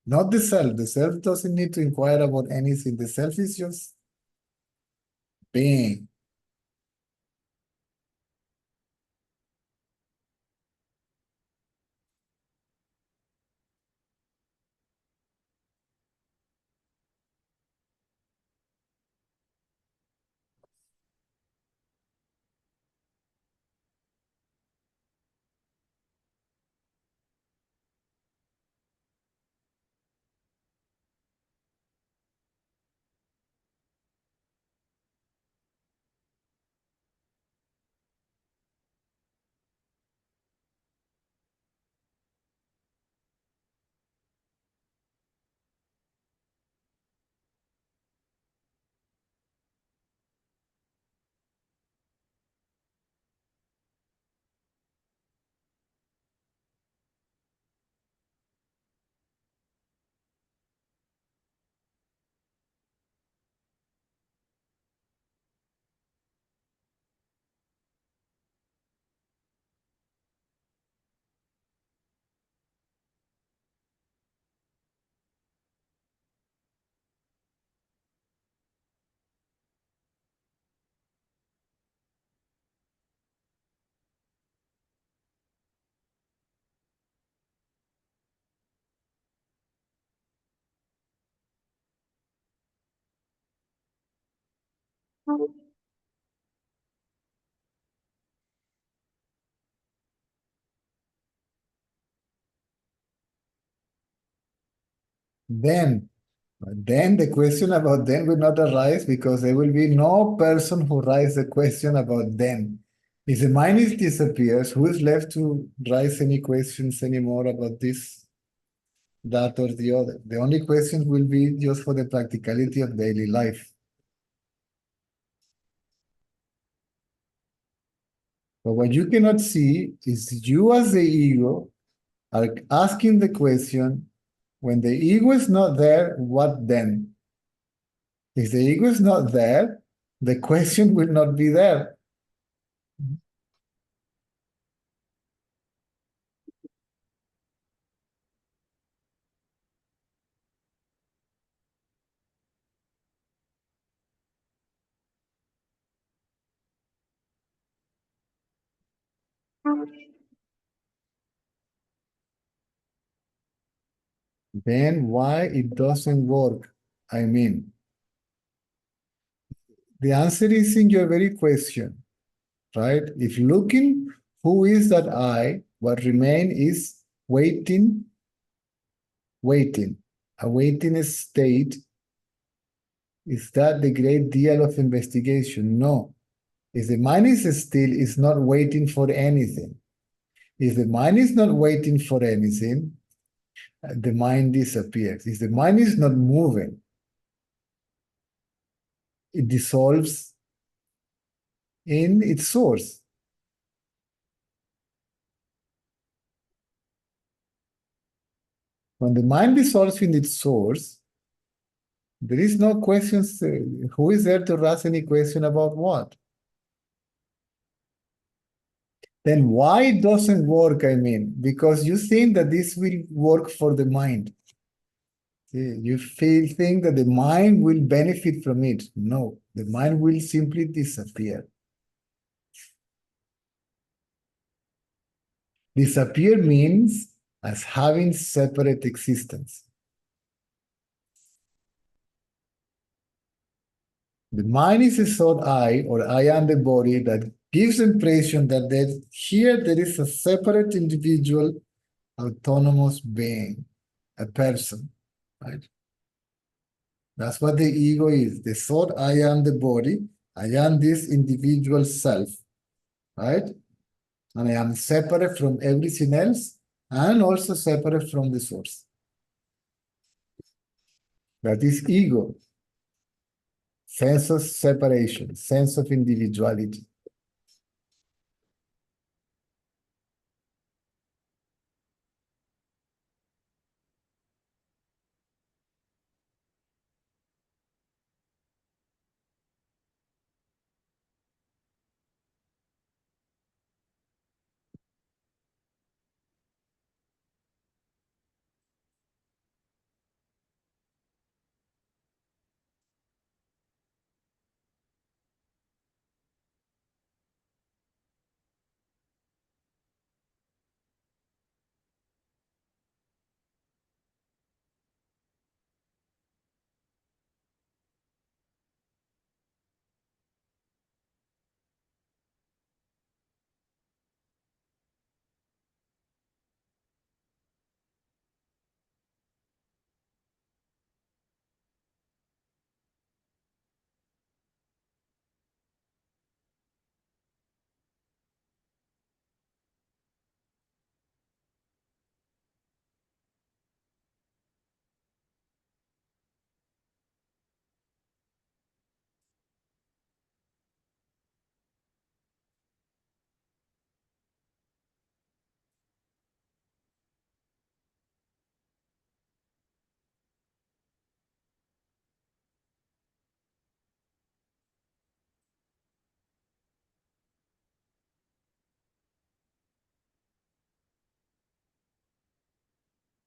Not the self. The self doesn't need to inquire about anything. The self is just being. Then the question about then will not arise because there will be no person who raise the question about then. If the mind is disappears, who is left to raise any questions anymore about this, that, or the other? The only questions will be just for the practicality of daily life. But what you cannot see is you as the ego are asking the question, when the ego is not there, what then? If the ego is not there, the question will not be there. Then why it doesn't work? I mean, the answer is in your very question, right? If looking who is that I, what remain is waiting, waiting. A waiting state. Is that the great deal of investigation? No. If the mind is still, it's not waiting for anything. If the mind is not waiting for anything, the mind disappears. If the mind is not moving, it dissolves in its source. When the mind dissolves in its source, there is no questions. Who is there to ask any question about what? Then why it doesn't work, I mean, because you think that this will work for the mind. See, you think that the mind will benefit from it. No, the mind will simply disappear. Disappear means as having separate existence. The mind is a thought I, or I am the body, that gives the impression that here there is a separate individual, autonomous being, a person, right? That's what the ego is. The thought I am the body, I am this individual self, right? And I am separate from everything else and also separate from the source. That is ego. Sense of separation, sense of individuality.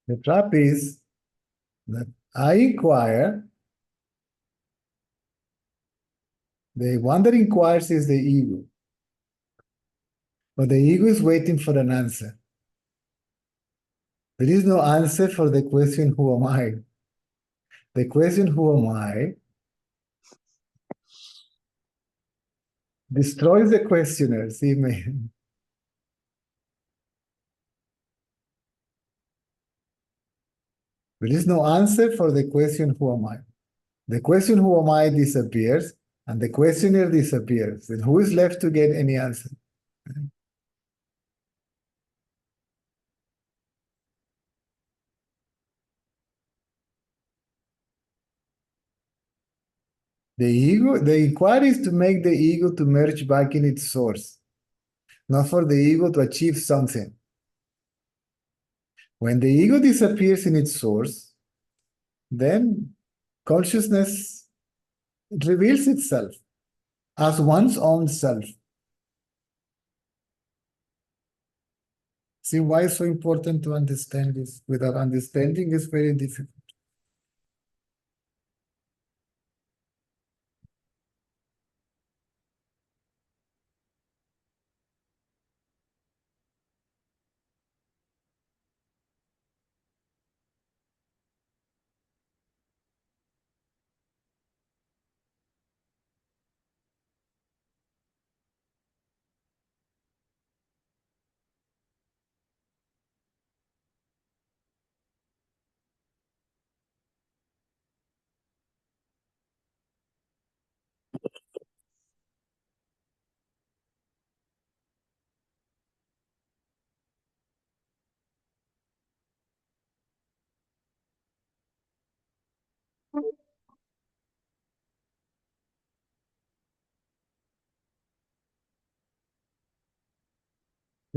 The trap is that I inquire, the one that inquires is the ego. But the ego is waiting for an answer. There is no answer for the question, who am I? The question, who am I, destroys the questioner. See, man. There is no answer for the question, who am I? The question, who am I, disappears, and the questioner disappears. Then who is left to get any answer? The inquiry is to make the ego to merge back in its source, not for the ego to achieve something. When the ego disappears in its source, then consciousness reveals itself as one's own self. See why it's so important to understand this? Without understanding, it's very difficult.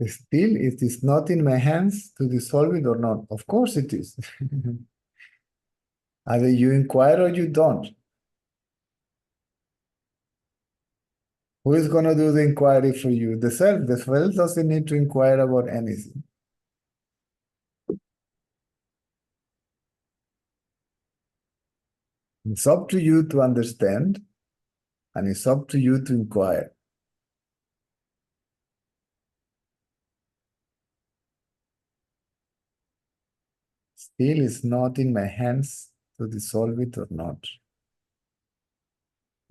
Still, it is not in my hands to dissolve it or not. Of course it is. Either you inquire or you don't. Who is going to do the inquiry for you? The self. The self doesn't need to inquire about anything. It's up to you to understand, and it's up to you to inquire. Still, it's not in my hands to dissolve it or not.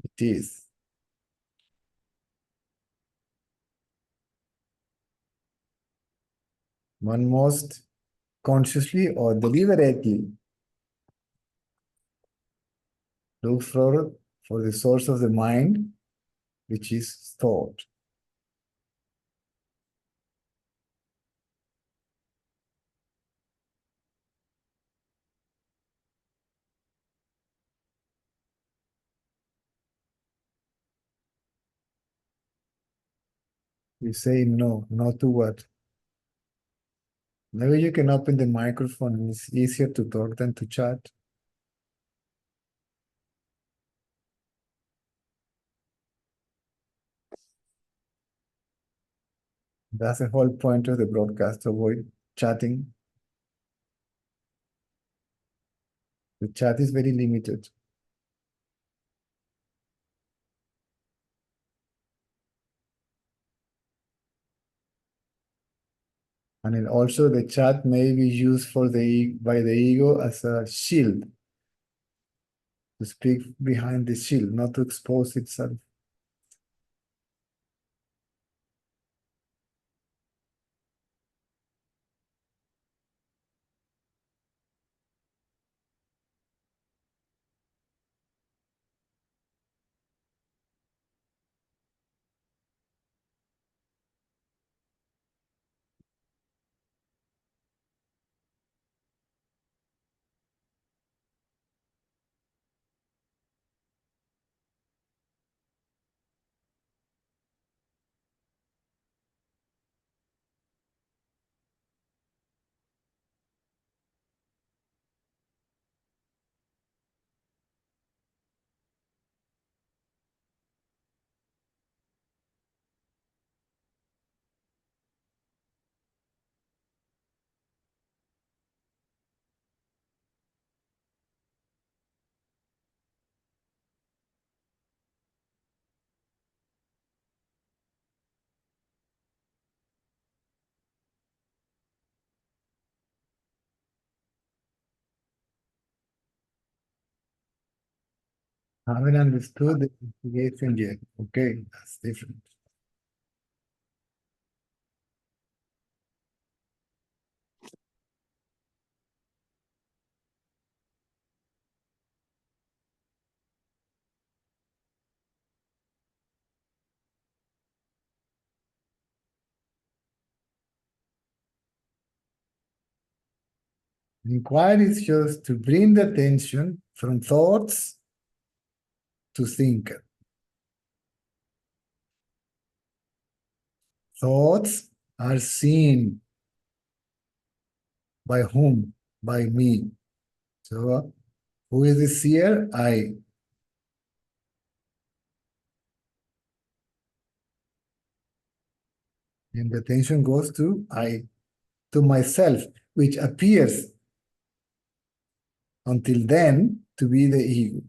It is. One must consciously or deliberately look for the source of the mind, which is thought. You say no, not to what? Maybe you can open the microphone. It's easier to talk than to chat. That's the whole point of the broadcast, to avoid chatting. The chat is very limited. And then also the chat may be used by the ego as a shield, to speak behind the shield, not to expose itself. Haven't understood the investigation yet. Okay, that's different. Inquiry is just to bring the attention from thoughts to thinker. Thoughts are seen by whom? By me. So, who is the seer? I. And the attention goes to I, to myself, which appears until then to be the ego,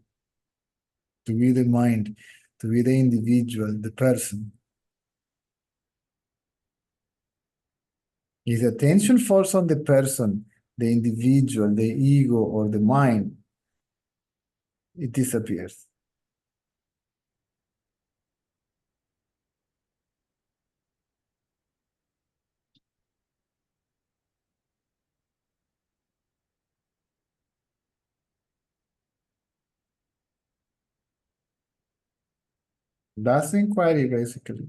to be the mind, to be the individual, the person. If the attention falls on the person, the individual, the ego, or the mind, it disappears. That's inquiry, basically.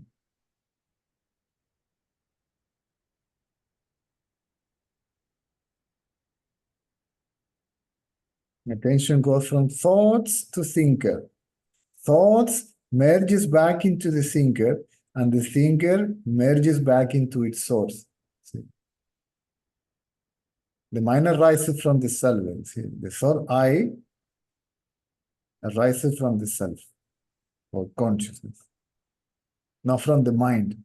Attention goes from thoughts to thinker. Thoughts merges back into the thinker, and the thinker merges back into its source. See? The mind arises from the self. See? The thought I arises from the self, or consciousness, not from the mind.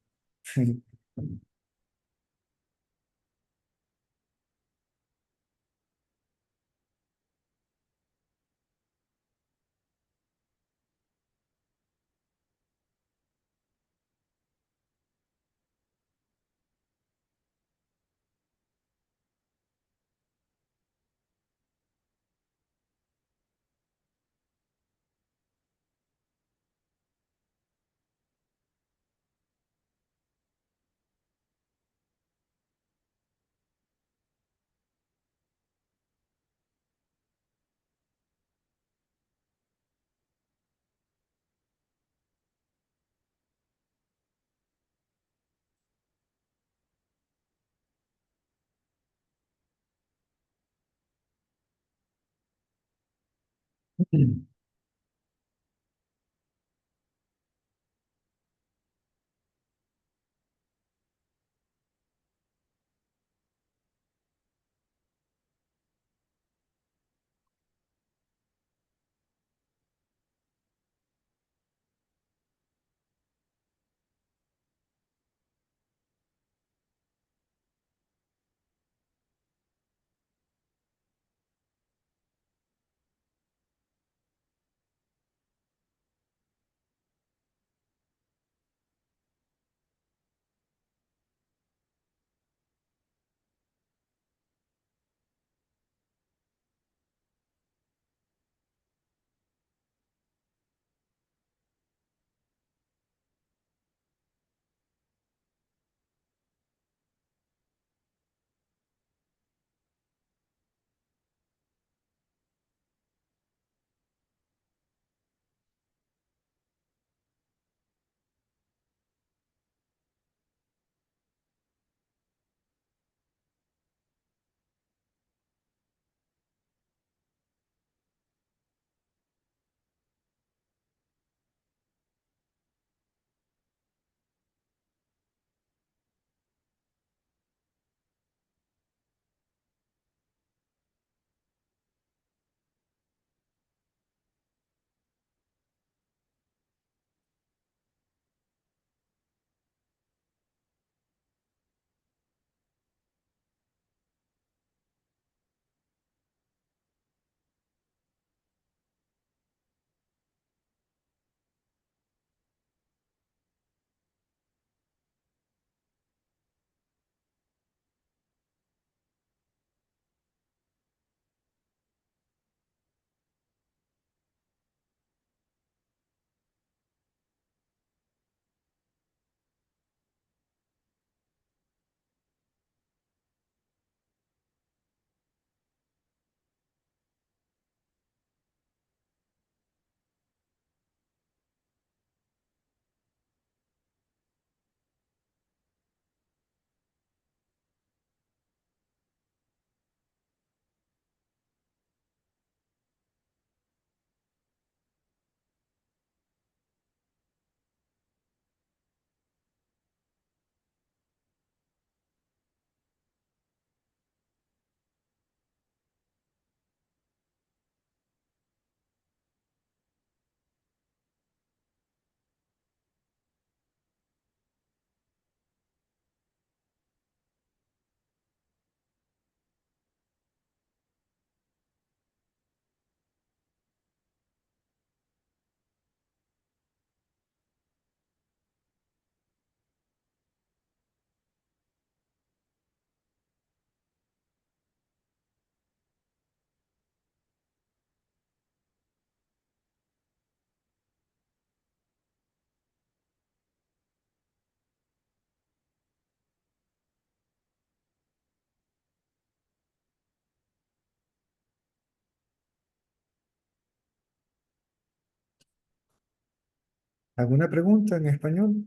¿Alguna pregunta en español?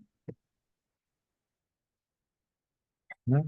¿No?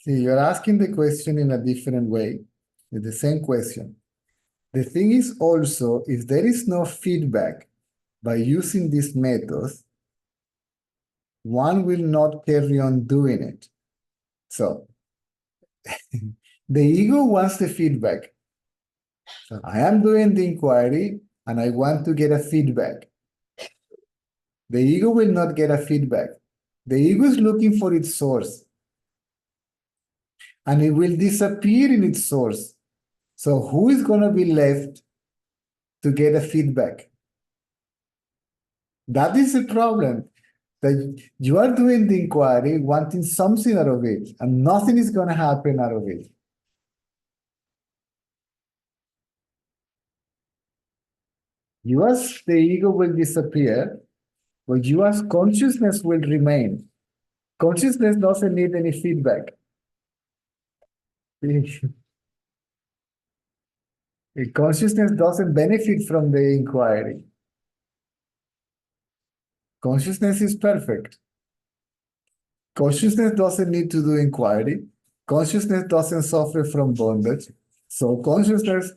See, you're asking the question in a different way, with the same question. The thing is also, if there is no feedback by using this method, one will not carry on doing it. So, the ego wants the feedback. So I am doing the inquiry and I want to get a feedback. The ego will not get a feedback. The ego is looking for its source. And it will disappear in its source. So who is going to be left to get a feedback? That is the problem. That you are doing the inquiry, wanting something out of it, and nothing is going to happen out of it. You as the ego will disappear, but you as consciousness will remain. Consciousness doesn't need any feedback. Consciousness doesn't benefit from the inquiry. Consciousness is perfect. Consciousness doesn't need to do inquiry. Consciousness doesn't suffer from bondage. So consciousness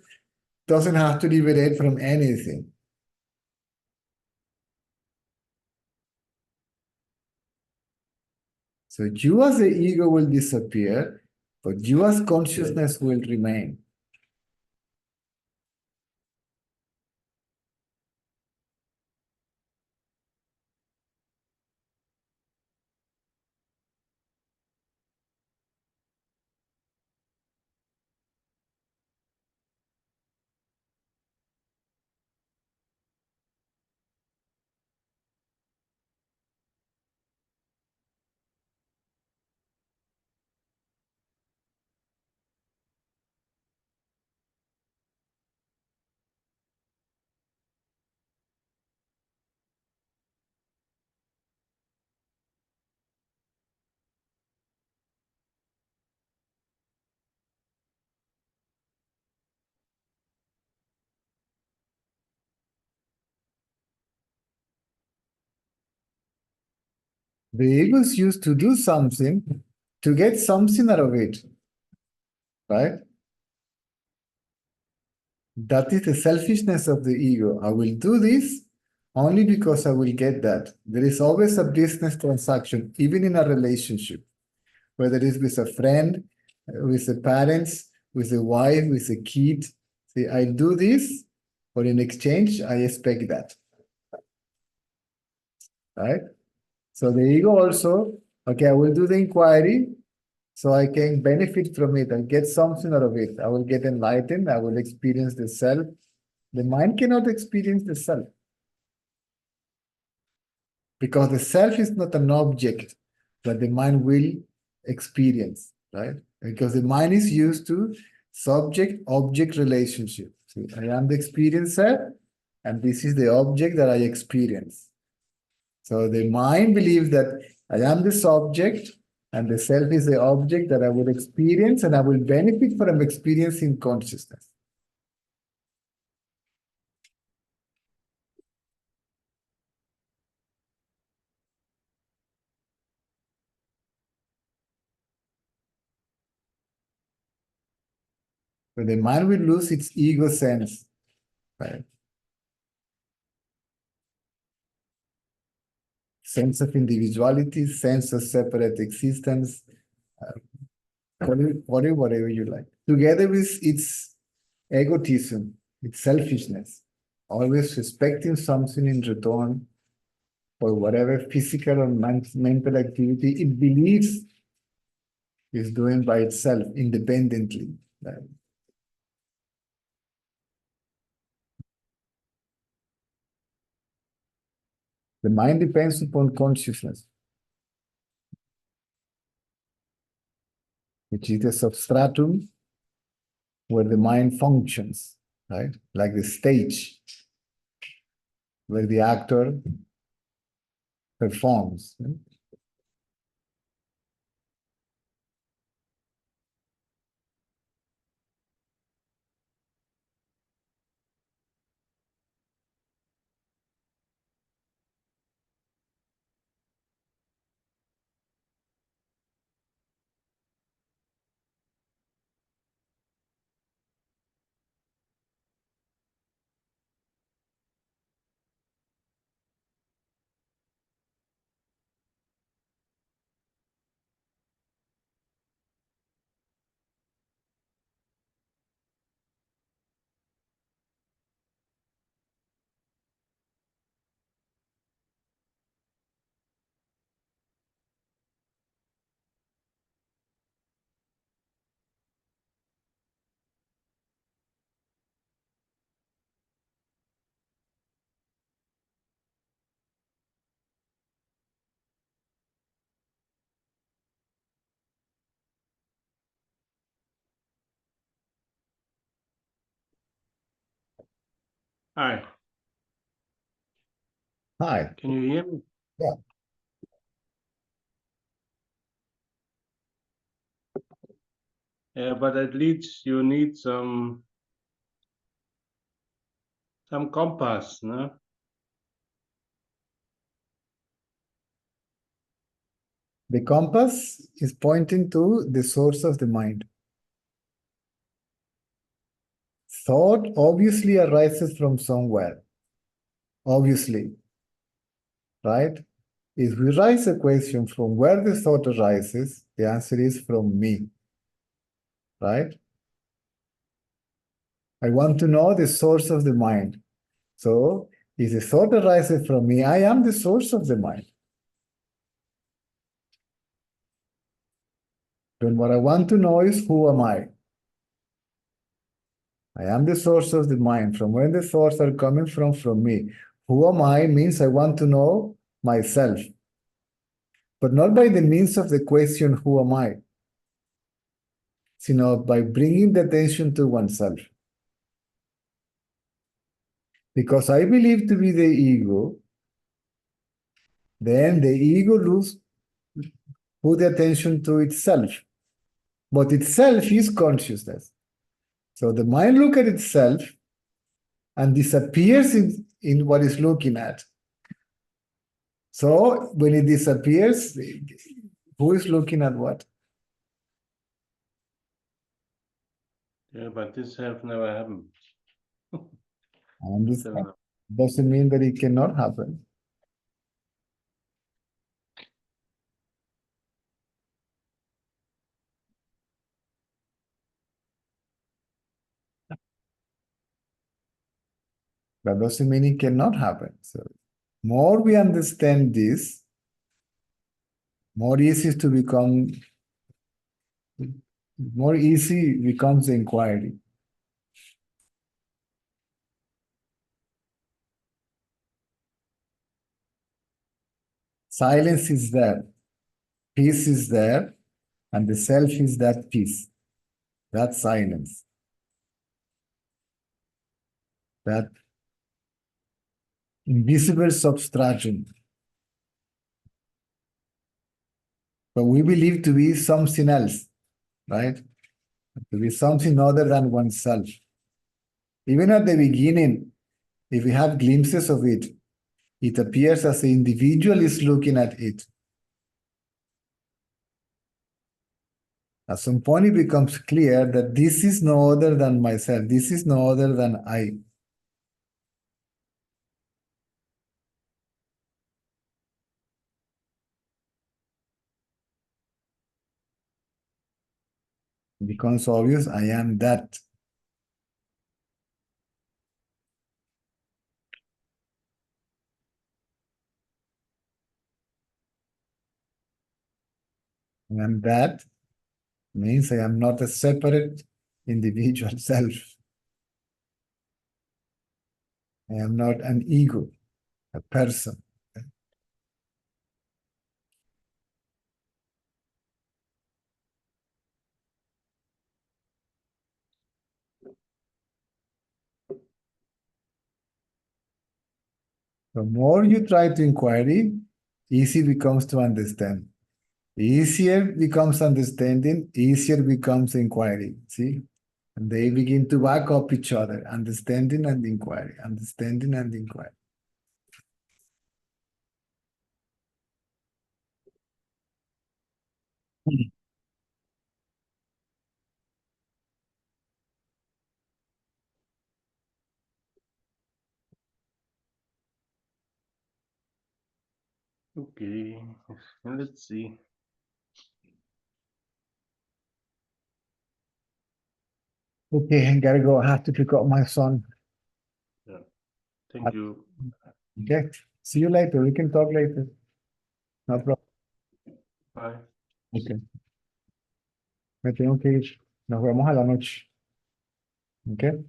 doesn't have to liberate from anything. So you as the ego will disappear, but you as consciousness will remain. The ego is used to do something to get something out of it, right? That is the selfishness of the ego. I will do this only because I will get that. There is always a business transaction, even in a relationship, whether it is with a friend, with the parents, with a wife, with a kid. See, I do this, but in exchange, I expect that, right? So the ego also, okay, I will do the inquiry so I can benefit from it and get something out of it. I will get enlightened. I will experience the self. The mind cannot experience the self because the self is not an object that the mind will experience, right? Because the mind is used to subject-object relationship. See, I am the experiencer, and this is the object that I experience. So the mind believes that I am the subject, and the self is the object that I will experience, and I will benefit from experiencing consciousness. But the mind will lose its ego sense, right? Sense of individuality, sense of separate existence, whatever you like. Together with its egotism, its selfishness, always expecting something in return for whatever physical or mental activity it believes is doing by itself independently. Right? The mind depends upon consciousness, which is the substratum where the mind functions, right? Like the stage where the actor performs. Right? Hi, Hi. can you hear me? Yeah. Yeah, but at least you need some compass, no? The compass is pointing to the source of the mind. Thought obviously arises from somewhere. Obviously. Right? If we raise a question from where the thought arises, the answer is from me. Right? I want to know the source of the mind. So, if the thought arises from me, I am the source of the mind. Then what I want to know is, who am I? I am the source of the mind. From where the thoughts are coming from me. Who am I means I want to know myself. But not by the means of the question, who am I? Sino by bringing the attention to oneself. Because I believe to be the ego, then the ego put the attention to itself. But itself is consciousness. So the mind looks at itself and disappears in what it's looking at. So when it disappears, who is looking at what? Yeah, but this have never happened. I understand. Doesn't mean that it cannot happen. That doesn't mean it cannot happen. So more we understand this, more easy becomes the inquiry. Silence is there, peace is there, and the self is that peace, that silence, that invisible substratum. But we believe to be something else, right? To be something other than oneself. Even at the beginning, if we have glimpses of it, it appears as the individual is looking at it. At some point, it becomes clear that this is no other than myself. This is no other than I. It becomes obvious, I am that. I am that means I am not a separate individual self. I am not an ego, a person. The more you try to inquiry, easy becomes to understand. Easier becomes understanding, easier becomes inquiry. See? And they begin to back up each other, understanding and inquiry, understanding and inquiry. Okay, let's see. Okay, I gotta go. I have to pick up my son. Yeah, thank you. Okay, see you later. We can talk later. No problem. Bye. Okay. Me tengo que ir. Nos vemos a la noche. Okay.